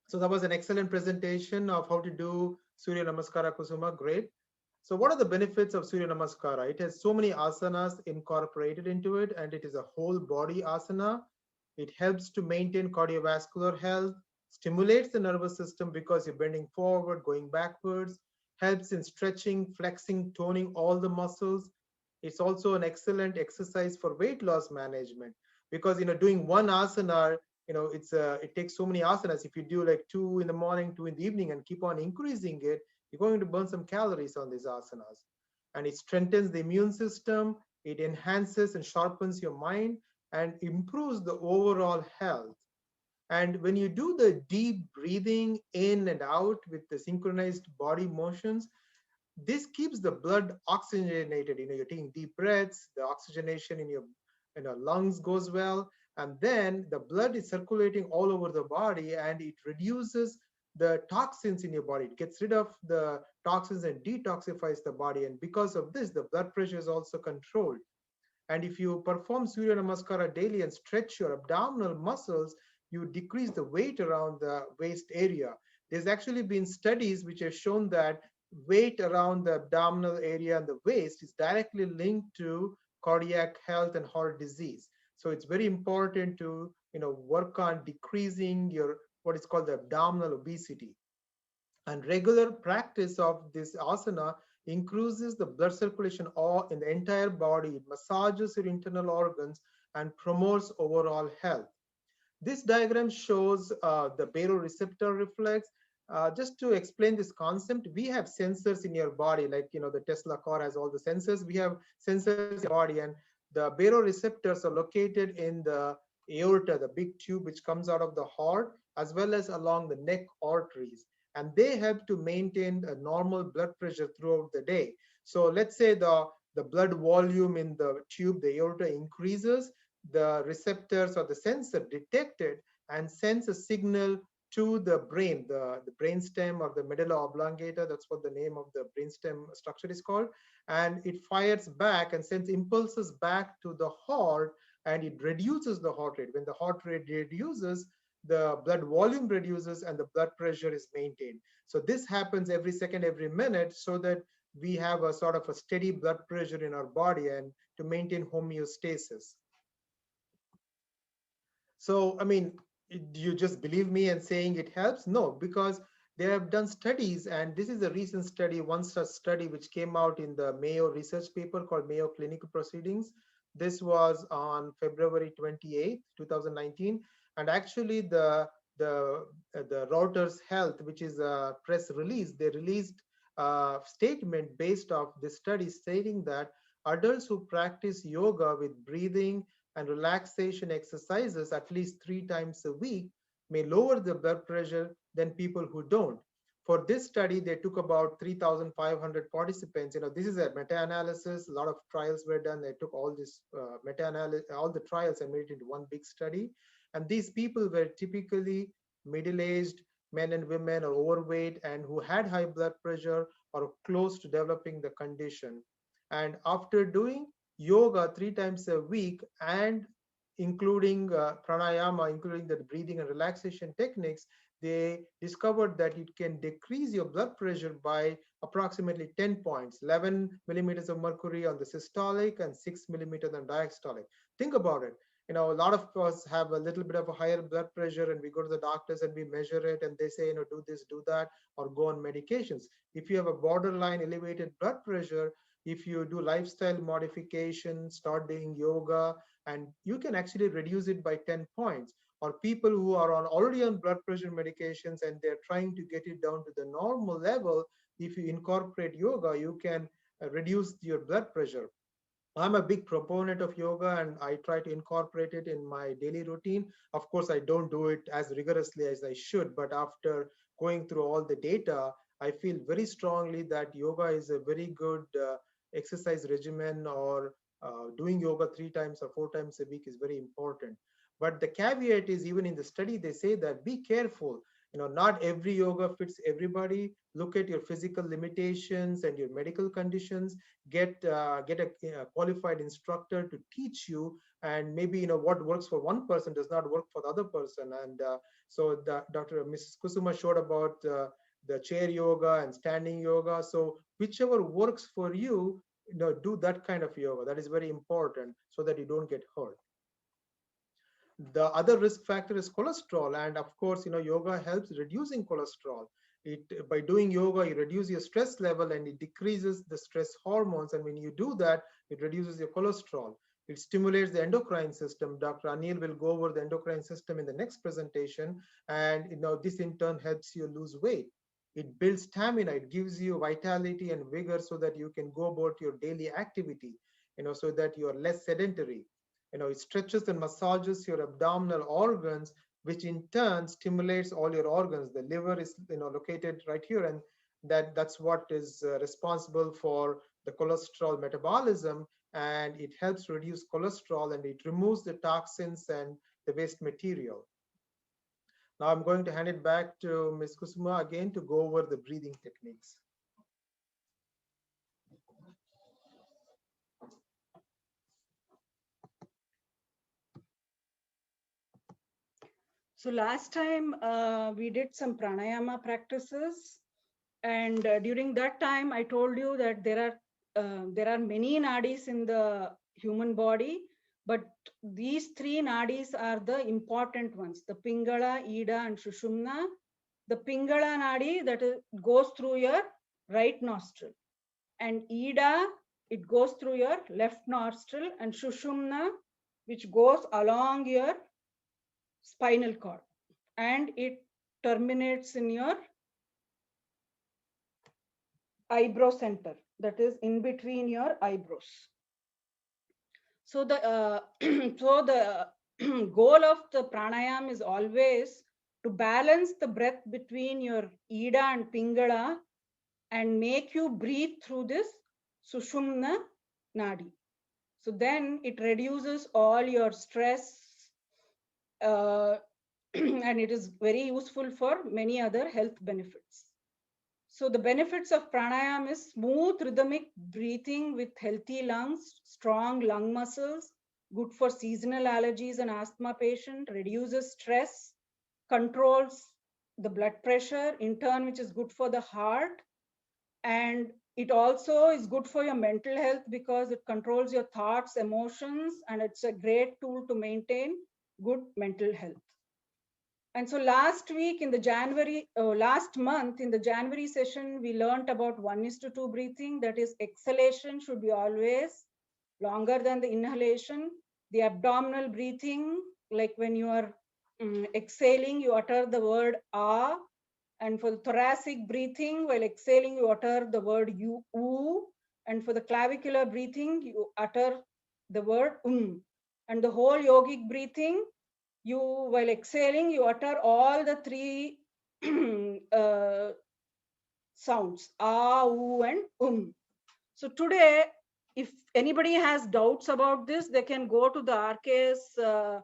So that was an excellent presentation of how to do Surya Namaskara, Kusuma. Great. So what are the benefits of Surya Namaskara? It has so many asanas incorporated into it, and it is a whole body asana. It helps to maintain cardiovascular health, stimulates the nervous system because you're bending forward, going backwards, helps in stretching, flexing, toning all the muscles. It's also an excellent exercise for weight loss management because, doing one asana, it takes so many asanas. If you do like 2 in the morning, 2 in the evening, and keep on increasing it, you're going to burn some calories on these asanas. And it strengthens the immune system, it enhances and sharpens your mind, and improves the overall health. And when you do the deep breathing in and out with the synchronized body motions, this keeps the blood oxygenated. You're taking deep breaths, the oxygenation in your lungs goes well, and then the blood is circulating all over the body, and it reduces the toxins in your body. It gets rid of the toxins and detoxifies the body. And because of this, the blood pressure is also controlled. And if you perform Surya Namaskara daily and stretch your abdominal muscles, you decrease the weight around the waist area. There's actually been studies which have shown that weight around the abdominal area and the waist is directly linked to cardiac health and heart disease. So it's very important to work on decreasing your what is called the abdominal obesity. And regular practice of this asana increases the blood circulation all in the entire body. It massages your internal organs and promotes overall health. This diagram shows the baroreceptor reflex. Just to explain this concept, we have sensors in your body, like the Tesla car has all the sensors. We have sensors in the body, and the baroreceptors are located in the aorta, the big tube which comes out of the heart, as well as along the neck arteries. And they help to maintain a normal blood pressure throughout the day. So let's say the blood volume in the tube, the aorta, increases, the receptors or the sensor detect it and sends a signal to the brain, the brainstem or the medulla oblongata. That's what the name of the brainstem structure is called. And it fires back and sends impulses back to the heart, and it reduces the heart rate. When the heart rate reduces, the blood volume reduces and the blood pressure is maintained. So this happens every second, every minute, so that we have a sort of a steady blood pressure in our body and to maintain homeostasis. So, do you just believe me and saying it helps? No, because they have done studies, and this is a recent study, one such study which came out in the Mayo research paper called Mayo Clinical Proceedings. This was on February 28, 2019. And actually the Reuters Health, which is a press release, they released a statement based off this study stating that adults who practice yoga with breathing and relaxation exercises at least 3 times a week may lower the blood pressure than people who don't. For this study, they took about 3,500 participants. This is a meta-analysis. A lot of trials were done. They took all this meta-analysis, all the trials, and made it into one big study. And these people were typically middle-aged men and women are overweight and who had high blood pressure or close to developing the condition. And after doing yoga 3 times a week and including pranayama, including the breathing and relaxation techniques, they discovered that it can decrease your blood pressure by approximately 10 points, 11 millimeters of mercury on the systolic and 6 millimeters on diastolic. Think about it. You know, a lot of us have a little bit of a higher blood pressure and we go to the doctors and we measure it and they say, you know, do this, do that, or go on medications. If you have a borderline elevated blood pressure, if you do lifestyle modification, start doing yoga, and you can actually reduce it by 10 points. Or people who are already on blood pressure medications and they're trying to get it down to the normal level, if you incorporate yoga, you can reduce your blood pressure. I'm a big proponent of yoga and I try to incorporate it in my daily routine. Of course, I don't do it as rigorously as I should, but after going through all the data, I feel very strongly that yoga is a very good exercise regimen, or doing yoga 3 times or 4 times a week is very important. But the caveat is, even in the study, they say that be careful. You know, not every yoga fits everybody. Look at your physical limitations and your medical conditions. Get a qualified instructor to teach you, and maybe, you know, what works for one person does not work for the other person. And so Mrs. Kusuma showed about the chair yoga and standing yoga. So whichever works for you, you know, do that kind of yoga. That is very important so that you don't get hurt. The other risk factor is cholesterol, and of course, you know, yoga helps reducing cholesterol. By doing yoga, you reduce your stress level and it decreases the stress hormones, and when you do that, it reduces your cholesterol. It stimulates the endocrine system. Dr. Anil will go over the endocrine system in the next presentation, and you know, this in turn helps you lose weight. It builds stamina. It gives you vitality and vigor so that you can go about your daily activity, you know, so that you are less sedentary. You know, it stretches and massages your abdominal organs, which in turn stimulates all your organs. The liver is, you know, located right here, and that's what is responsible for the cholesterol metabolism, and it helps reduce cholesterol and it removes the toxins and the waste material. Now I'm going to hand it back to Ms. Kusuma again to go over the breathing techniques. So last time we did some pranayama practices, and during that time I told you that there are many nadis in the human body, but these 3 nadis are the important ones: the Pingala, Ida, and Sushumna. The Pingala nadi, that goes through your right nostril, and Ida, it goes through your left nostril, and Sushumna, which goes along your spinal cord, and it terminates in your eyebrow center, that is in between your eyebrows. So the goal of the pranayama is always to balance the breath between your Ida and Pingala and make you breathe through this Sushumna nadi. So then it reduces all your stress, and it is very useful for many other health benefits. So the benefits of pranayama is smooth rhythmic breathing with healthy lungs, strong lung muscles, good for seasonal allergies and asthma patient, reduces stress, controls the blood pressure, in turn, which is good for the heart. And it also is good for your mental health because it controls your thoughts, emotions, and it's a great tool to maintain good mental health. And so last month in the January session, we learned about 1:2 breathing. That is, exhalation should be always longer than the inhalation. The abdominal breathing, like when you are exhaling, you utter the word ah. And for the thoracic breathing, while exhaling, you utter the word you, oo. And for the clavicular breathing, you utter the word And the whole yogic breathing, while exhaling, you utter all the 3 sounds, ah, oo, and So today, if anybody has doubts about this, they can go to the RKS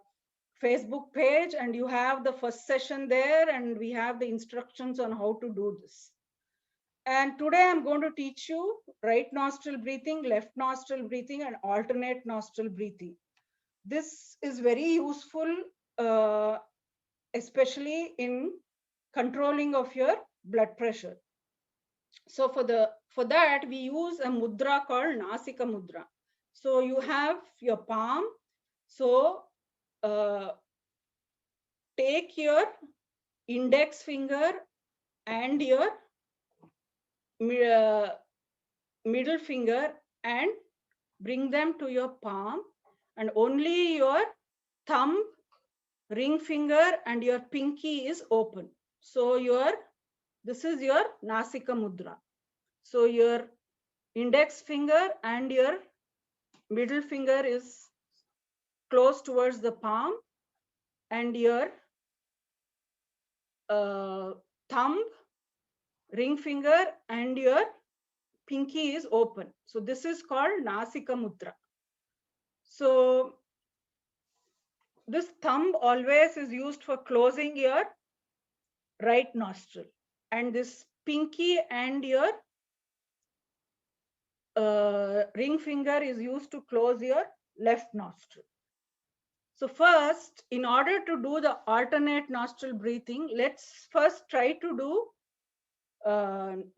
Facebook page, and you have the first session there, and we have the instructions on how to do this. And today I'm going to teach you right nostril breathing, left nostril breathing, and alternate nostril breathing. This is very useful, especially in controlling of your blood pressure. So for that, we use a mudra called Nasika Mudra. So you have your palm. So take your index finger and your middle finger and bring them to your palm, and only your thumb, ring finger, and your pinky is open. So this is your Nasika Mudra. So your index finger and your middle finger is close towards the palm, and your thumb, ring finger, and your pinky is open. So this is called Nasika Mudra. So this thumb always is used for closing your right nostril, and this pinky and your ring finger is used to close your left nostril. So first, in order to do the alternate nostril breathing, let's first try to do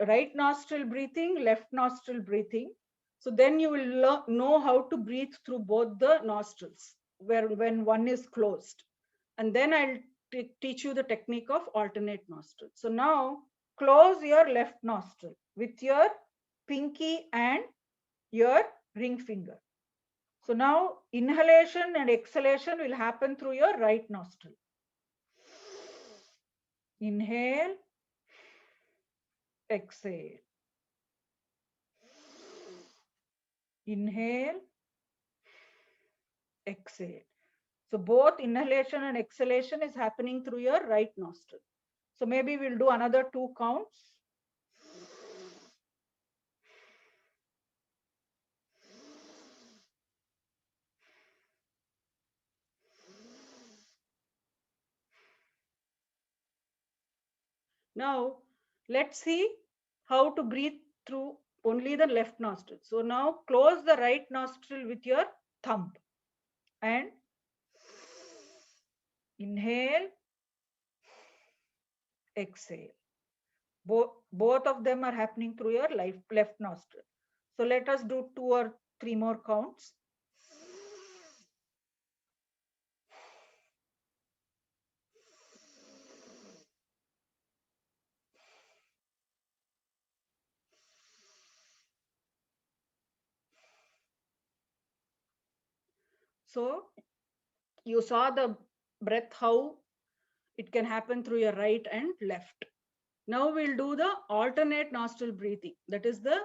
right nostril breathing, left nostril breathing. So then you will know how to breathe through both the nostrils when one is closed. And then I'll teach you the technique of alternate nostril. So now close your left nostril with your pinky and your ring finger. So now inhalation and exhalation will happen through your right nostril. Inhale, exhale. Inhale, exhale. So both inhalation and exhalation is happening through your right nostril. So maybe we'll do another 2 counts. Now let's see how to breathe through only the left nostril. So now close the right nostril with your thumb and inhale, exhale. Both of them are happening through your left nostril. So let us do 2 or 3 more counts. So you saw the breath, how it can happen through your right and left. Now we'll do the alternate nostril breathing. That is the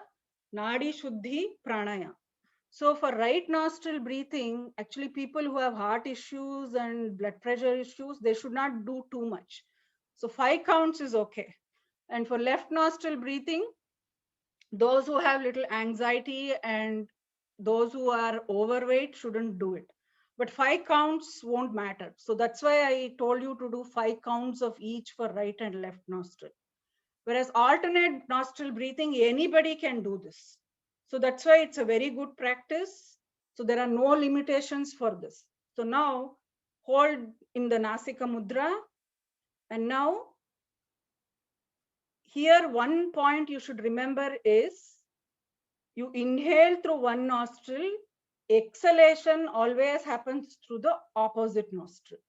Nadi Shuddhi Pranayama. So for right nostril breathing, actually people who have heart issues and blood pressure issues, they should not do too much. So 5 counts is okay. And for left nostril breathing, those who have little anxiety and those who are overweight shouldn't do it. But 5 counts won't matter. So that's why I told you to do 5 counts of each for right and left nostril. Whereas alternate nostril breathing, anybody can do this. So that's why it's a very good practice. So there are no limitations for this. So now hold in the Nasika Mudra. And now here one point you should remember is you inhale through one nostril, exhalation always happens through the opposite nostril.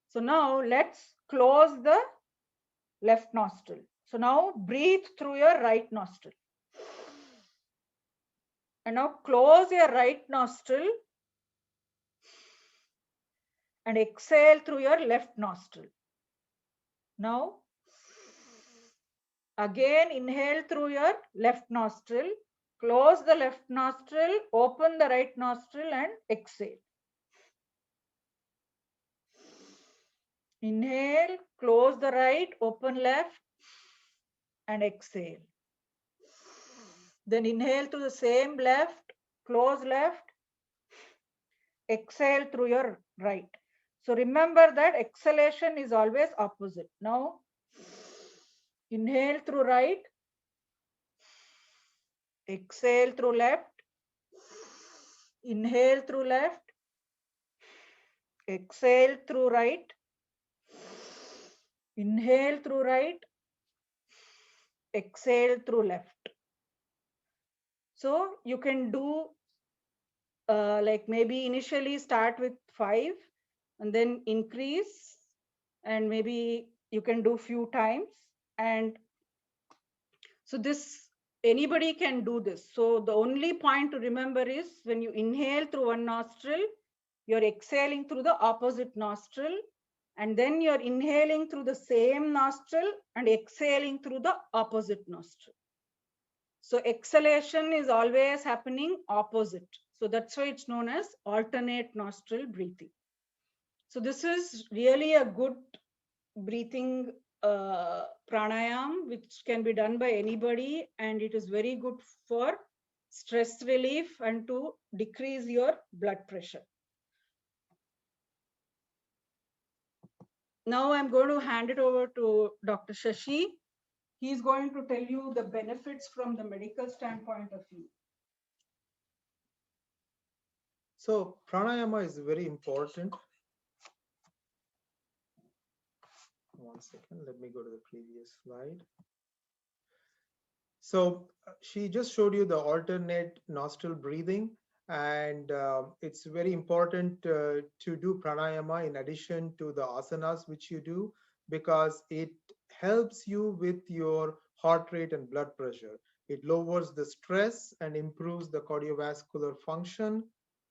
So now let's close the left nostril. So now breathe through your right nostril. And now close your right nostril and exhale through your left nostril. Now again inhale through your left nostril, close the left nostril, open the right nostril and exhale. Inhale, close the right, open left and exhale. Then inhale to the same left, close left, exhale through your right. So remember that exhalation is always opposite. Now, inhale through right, exhale through left, inhale through left, exhale through right, inhale through right, exhale through left. So you can do like maybe initially start with 5 and then increase, and maybe you can do few times. And so this, anybody can do this. So the only point to remember is when you inhale through one nostril, you're exhaling through the opposite nostril, and then you're inhaling through the same nostril and exhaling through the opposite nostril. So exhalation is always happening opposite. So that's why it's known as alternate nostril breathing. So this is really a good breathing pranayam, which can be done by anybody, and it is very good for stress relief and to decrease your blood pressure. Now I'm going to hand it over to Dr. Shashi. He's going to tell you the benefits from the medical standpoint of view. So pranayama is very important. One second, let me go to the previous slide. So she just showed you the alternate nostril breathing, and it's very important to do pranayama in addition to the asanas which you do, because it helps you with your heart rate and blood pressure. It lowers the stress and improves the cardiovascular function.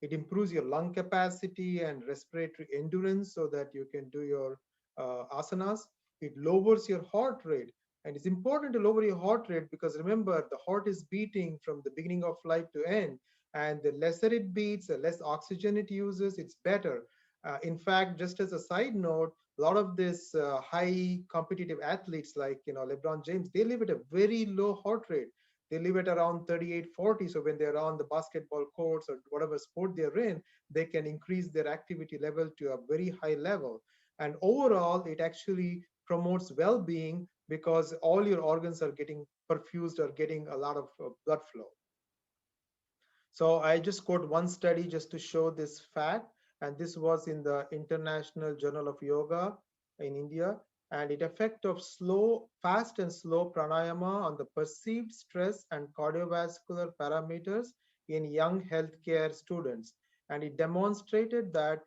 It improves your lung capacity and respiratory endurance so that you can do your asanas. It lowers your heart rate. And it's important to lower your heart rate because remember, the heart is beating from the beginning of life to end. And the lesser it beats, the less oxygen it uses, it's better. In fact, just as a side note, a lot of this high competitive athletes like LeBron James, they live at a very low heart rate. They live at around 38, 40. So when they're on the basketball courts or whatever sport they're in, they can increase their activity level to a very high level. And overall, it actually promotes well-being because all your organs are getting perfused or getting a lot of blood flow. So I just quote one study just to show this fact, and this was in the International Journal of Yoga in India, and it effect of fast and slow pranayama on the perceived stress and cardiovascular parameters in young healthcare students. And it demonstrated that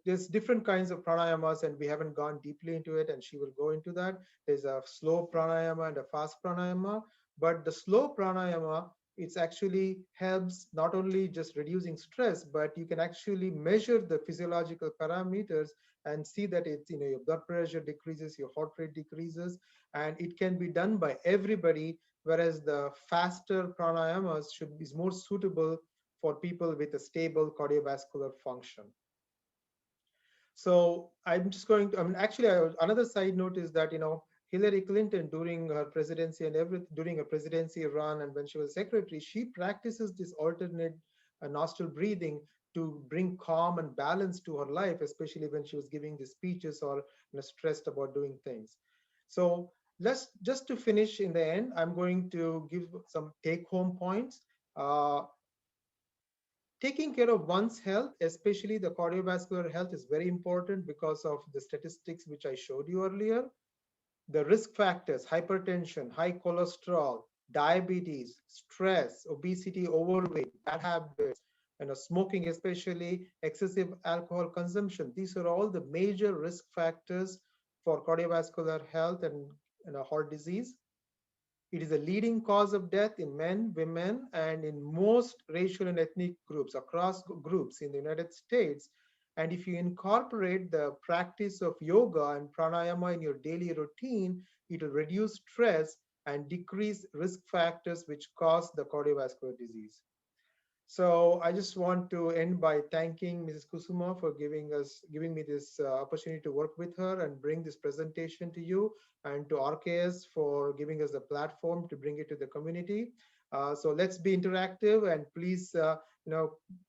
there's different kinds of pranayamas, and we haven't gone deeply into it, and she will go into that. There's a slow pranayama and a fast pranayama, but the slow pranayama, it actually helps not only just reducing stress, but you can actually measure the physiological parameters and see that it's your blood pressure decreases, your heart rate decreases, and it can be done by everybody. Whereas the faster pranayamas is more suitable for people with a stable cardiovascular function. So I'm just going to, actually, another side note is that, Hillary Clinton during her presidency and during her presidency run and when she was secretary, she practices this alternate nostril breathing to bring calm and balance to her life, especially when she was giving the speeches or stressed about doing things. So just to finish in the end, I'm going to give some take-home points. Taking care of one's health, especially the cardiovascular health, is very important because of the statistics which I showed you earlier. The risk factors, hypertension, high cholesterol, diabetes, stress, obesity, overweight, bad habits, smoking, especially excessive alcohol consumption. These are all the major risk factors for cardiovascular health and heart disease. It is a leading cause of death in men, women, and in most racial and ethnic groups, across groups in the United States. And if you incorporate the practice of yoga and pranayama in your daily routine, it will reduce stress and decrease risk factors which cause the cardiovascular disease. So I just want to end by thanking Mrs. Kusuma for giving me this opportunity to work with her and bring this presentation to you, and to RKS for giving us a platform to bring it to the community. So let's be interactive, and please,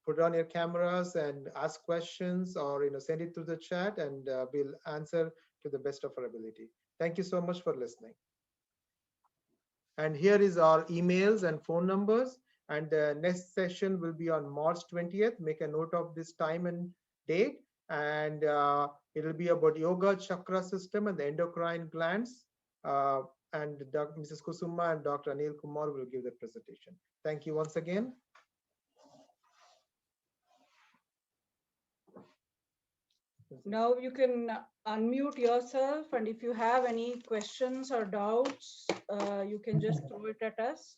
put on your cameras and ask questions, or send it through the chat, and we'll answer to the best of our ability. Thank you so much for listening. And here is our emails and phone numbers. And the next session will be on March 20th. Make a note of this time and date. And it'll be about yoga chakra system and the endocrine glands. And Mrs. Kusuma and Dr. Anil Kumar will give the presentation. Thank you once again. Now you can unmute yourself, and if you have any questions or doubts, you can just throw it at us.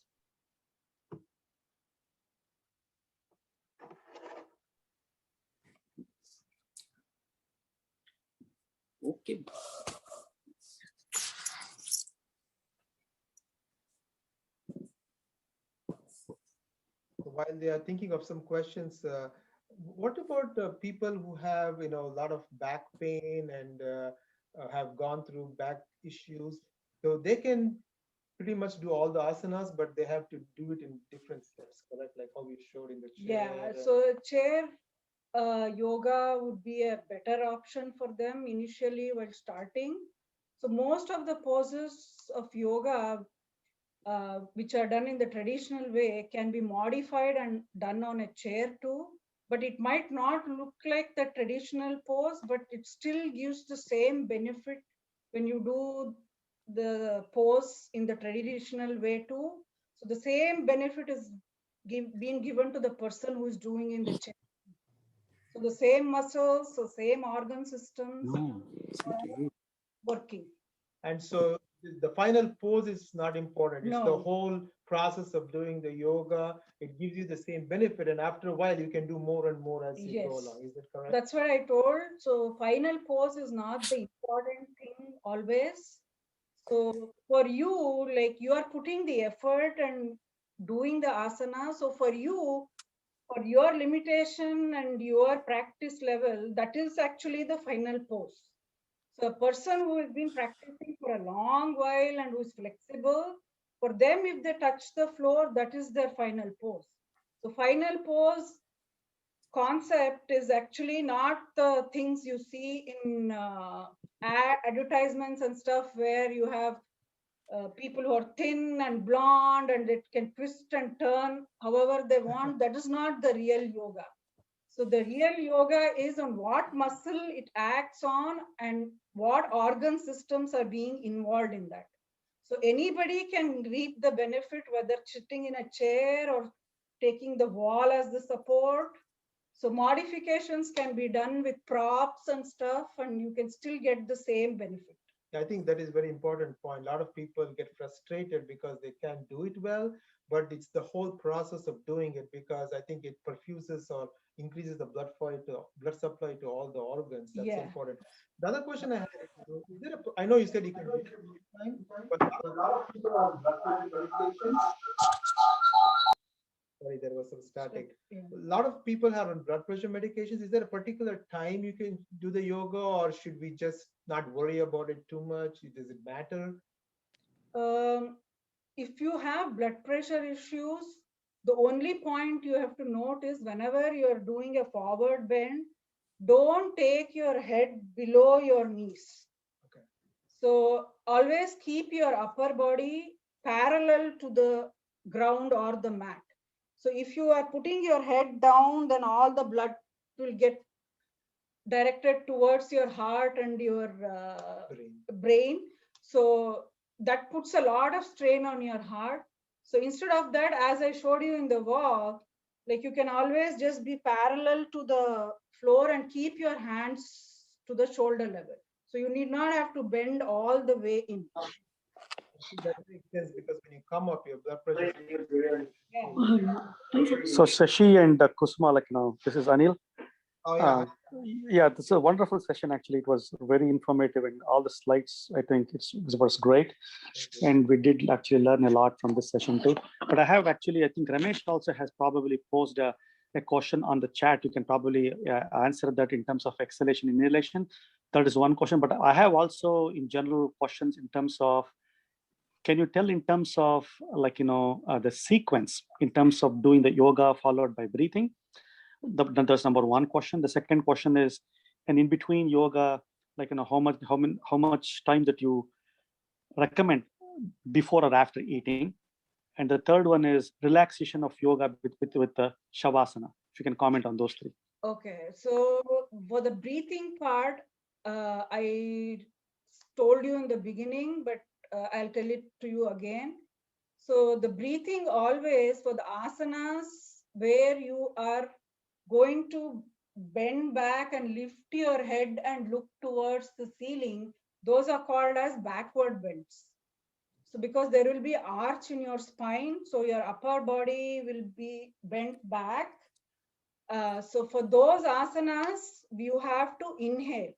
Okay. While they are thinking of some questions, what about people who have, a lot of back pain and have gone through back issues? So they can pretty much do all the asanas, but they have to do it in different steps, correct? Like how we showed in the chair. Yeah, so chair yoga would be a better option for them initially while starting. So most of the poses of yoga which are done in the traditional way can be modified and done on a chair too, but it might not look like the traditional pose, but it still gives the same benefit when you do the pose in the traditional way too. So the same benefit is being given to the person who is doing in the chair. So the same muscles, the same organ systems working. And so the final pose is not important. It's the No. whole process of doing the yoga. It gives you the same benefit. And after a while, you can do more and more as you go along. Is that correct? That's what I told. So final pose is not the important thing always. So for you, like you are putting the effort and doing the asana. So for you, for your limitation and your practice level, that is actually the final pose. So a person who has been practicing for a long while and who is flexible, for them, if they touch the floor, that is their final pose. So final pose concept is actually not the things you see in advertisements and stuff where you have people who are thin and blonde and it can twist and turn however they want. That is not the real yoga. So the real yoga is on what muscle it acts on and what organ systems are being involved in that. So anybody can reap the benefit, whether sitting in a chair or taking the wall as the support. So modifications can be done with props and stuff, and you can still get the same benefit. I think that is a very important point. A lot of people get frustrated because they can't do it well, but it's the whole process of doing it, because I think it perfuses or increases the blood supply to all the organs. That's important. The other question I had is there I know you said you can do it anytime, but a lot of people have blood pressure medications. Sorry, there was some static. A lot of people have blood pressure medications. Is there a particular time you can do the yoga, or should we just not worry about it too much? Does it matter? If you have blood pressure issues, the only point you have to note is whenever you're doing a forward bend, don't take your head below your knees. Okay. So always keep your upper body parallel to the ground or the mat. So if you are putting your head down, then all the blood will get directed towards your heart and your brain. So that puts a lot of strain on your heart. So instead of that, as I showed you in the walk, like you can always just be parallel to the floor and keep your hands to the shoulder level. So you need not have to bend all the way in. That makes sense, because when you come up, your blood pressure. So Shashi and Kusuma, this is Anil. Oh, yeah. Yeah, this is a wonderful session. Actually, it was very informative, and all the slides, I think it was great. And we did actually learn a lot from this session too. But I have actually, I think Ramesh also has probably posed a question on the chat. You can probably answer that in terms of exhalation, inhalation. That is one question. But I have also in general questions in terms of can you tell in terms of the sequence in terms of doing the yoga followed by breathing? That's number one question. The second question is, and in between yoga, how much time that you recommend before or after eating? And the third one is relaxation of yoga with the shavasana. If you can comment on those three. Okay, so for the breathing part, I told you in the beginning, but I'll tell it to you again. So the breathing always for the asanas where you are going to bend back and lift your head and look towards the ceiling, those are called as backward bends. So because there will be arch in your spine, so your upper body will be bent back. So for those asanas, you have to inhale.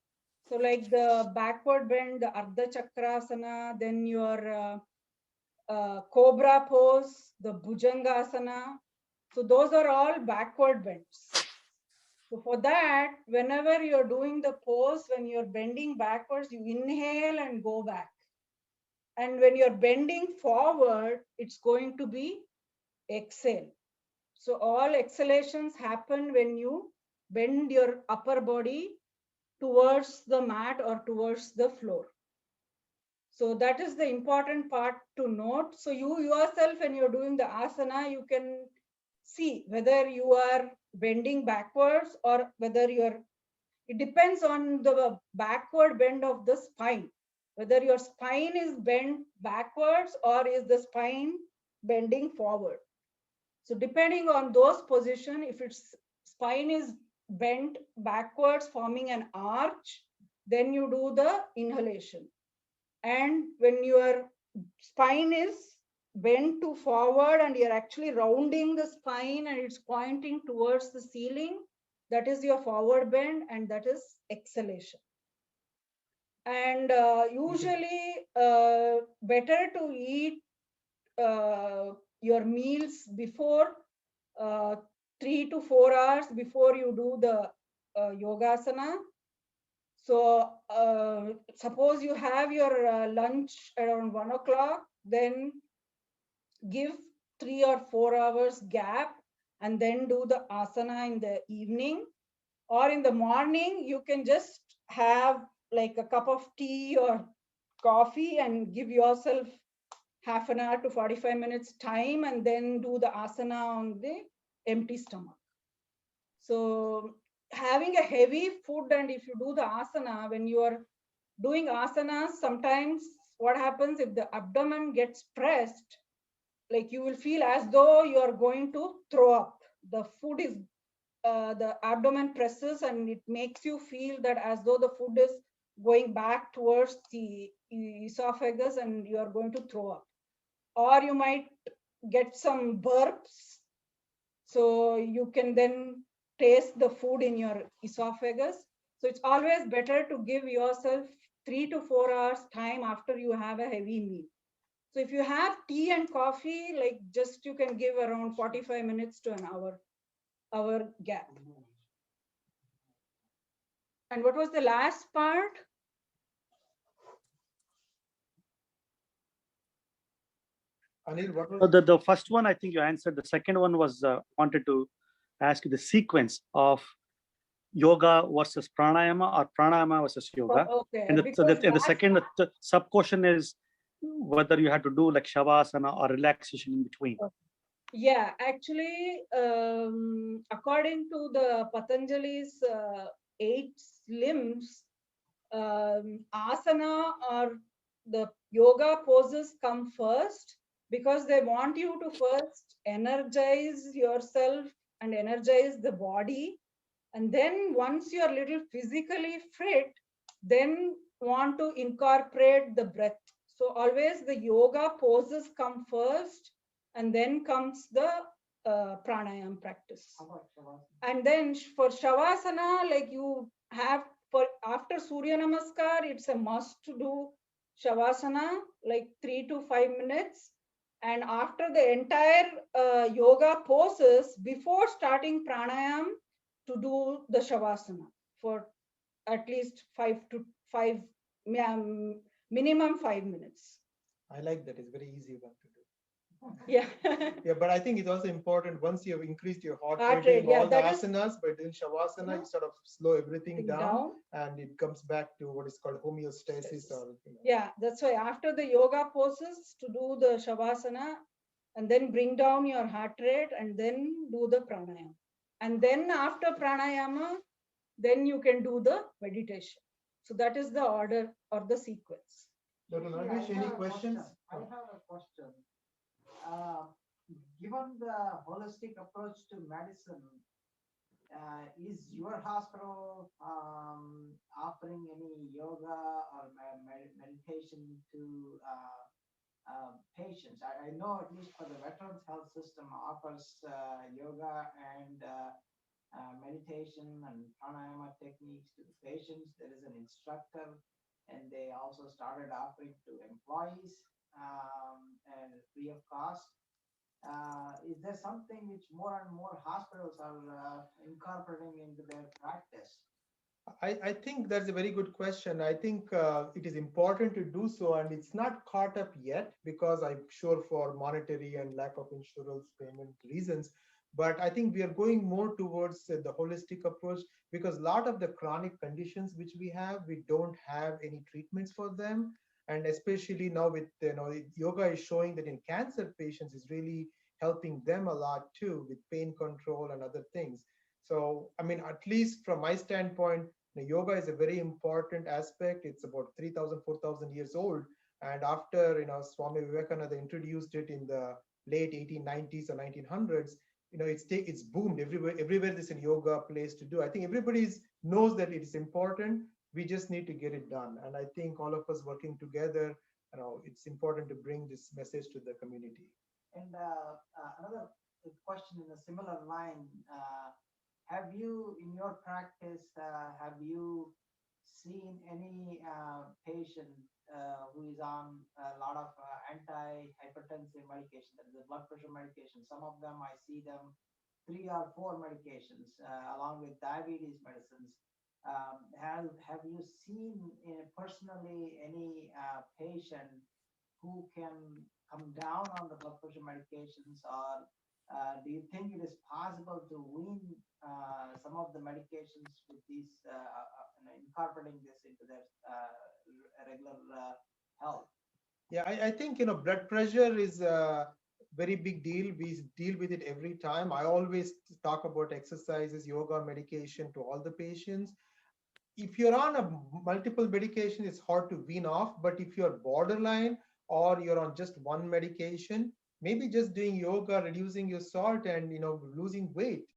So like the backward bend, the Ardha Chakrasana, then your Cobra pose, the Gujangasana. So those are all backward bends. So for that, whenever you're doing the pose, when you're bending backwards, you inhale and go back. And when you're bending forward, it's going to be exhale. So all exhalations happen when you bend your upper body towards the mat or towards the floor. So that is the important part to note. So you yourself, when you're doing the asana, you can see whether you are bending backwards or whether it depends on the backward bend of the spine, whether your spine is bent backwards or is the spine bending forward. So depending on those positions, if its spine is bent backwards, forming an arch, then you do the inhalation. And when your spine is bent to forward and you're actually rounding the spine and it's pointing towards the ceiling, that is your forward bend and that is exhalation. And usually better to eat your meals before 3 to 4 hours before you do the yogasana. So suppose you have your lunch around 1 o'clock, then give 3 or 4 hours gap and then do the asana in the evening. Or in the morning, you can just have like a cup of tea or coffee and give yourself half an hour to 45 minutes time and then do the asana on the empty stomach. So having a heavy food, and if you do the asana, when you are doing asanas, sometimes what happens if the abdomen gets pressed, like you will feel as though you are going to throw up. The food is, the abdomen presses and it makes you feel that as though the food is going back towards the esophagus and you are going to throw up. Or you might get some burps. So you can then taste the food in your esophagus. So it's always better to give yourself 3 to 4 hours time after you have a heavy meal. So if you have tea and coffee, like just you can give around 45 minutes to an hour gap. And what was the last part? Anil, what was the first one? I think you answered. The second one was wanted to ask you the sequence of yoga versus pranayama or pranayama versus yoga. Oh, okay. And the second sub question is whether you had to do like shavasana or relaxation in between. Yeah, actually, according to the Patanjali's 8 limbs, asana or the yoga poses come first because they want you to first energize yourself and energize the body. And then once you're a little physically fit, then want to incorporate the breath. So always the yoga poses come first and then comes the pranayama practice. And then for shavasana, like you have, for after Surya Namaskar, it's a must to do shavasana, like 3 to 5 minutes. And after the entire yoga poses, before starting pranayama, to do the shavasana for at least minimum 5 minutes. I like that. It's very easy one to do. Yeah. Yeah, but I think it's also important once you have increased your heart Heart rate rate, in yeah, all the that is- asanas, but in Shavasana, Yeah. you sort of slow everything Thing down, and it comes back to what is called homeostasis. Or, Yeah, that's why after the yoga poses, to do the Shavasana and then bring down your heart rate and then do the pranayama. And then after pranayama, then you can do the meditation. So that is the order or the sequence. Dr. Nagesh, any questions? I have a question. Given the holistic approach to medicine, is your hospital offering any yoga or meditation to patients? I know at least for the Veterans Health System offers yoga and meditation and pranayama techniques to the patients. There is an instructor, and they also started offering to employees and free of cost. Is there something which more and more hospitals are incorporating into their practice? I think that's a very good question. I think it is important to do so, and it's not caught up yet because I'm sure for monetary and lack of insurance payment reasons. But I think we are going more towards the holistic approach because a lot of the chronic conditions which we have, we don't have any treatments for them. And especially now with, yoga is showing that in cancer patients is really helping them a lot too with pain control and other things. So, I mean, at least from my standpoint, yoga is a very important aspect. It's about 3,000, 4,000 years old. And after, Swami Vivekananda introduced it in the late 1890s or 1900s, it's boomed everywhere. Everywhere there's a yoga place to do. I think everybody knows that it is important. We just need to get it done. And I think all of us working together, it's important to bring this message to the community. And another question in a similar line. Have you, in your practice, have you seen any patient who is on a lot of antihypertensive medication, that is the blood pressure medication? Some of them, I see them 3 or 4 medications along with diabetes medicines. Have you seen personally any patient who can come down on the blood pressure medications, or do you think it is possible to wean some of the medications with these, incorporating this into their regular health? Yeah, I think, blood pressure is a very big deal. We deal with it every time. I always talk about exercises, yoga, medication to all the patients. If you're on a multiple medication, it's hard to wean off. But if you're borderline or you're on just one medication, maybe just doing yoga, reducing your salt and, losing weight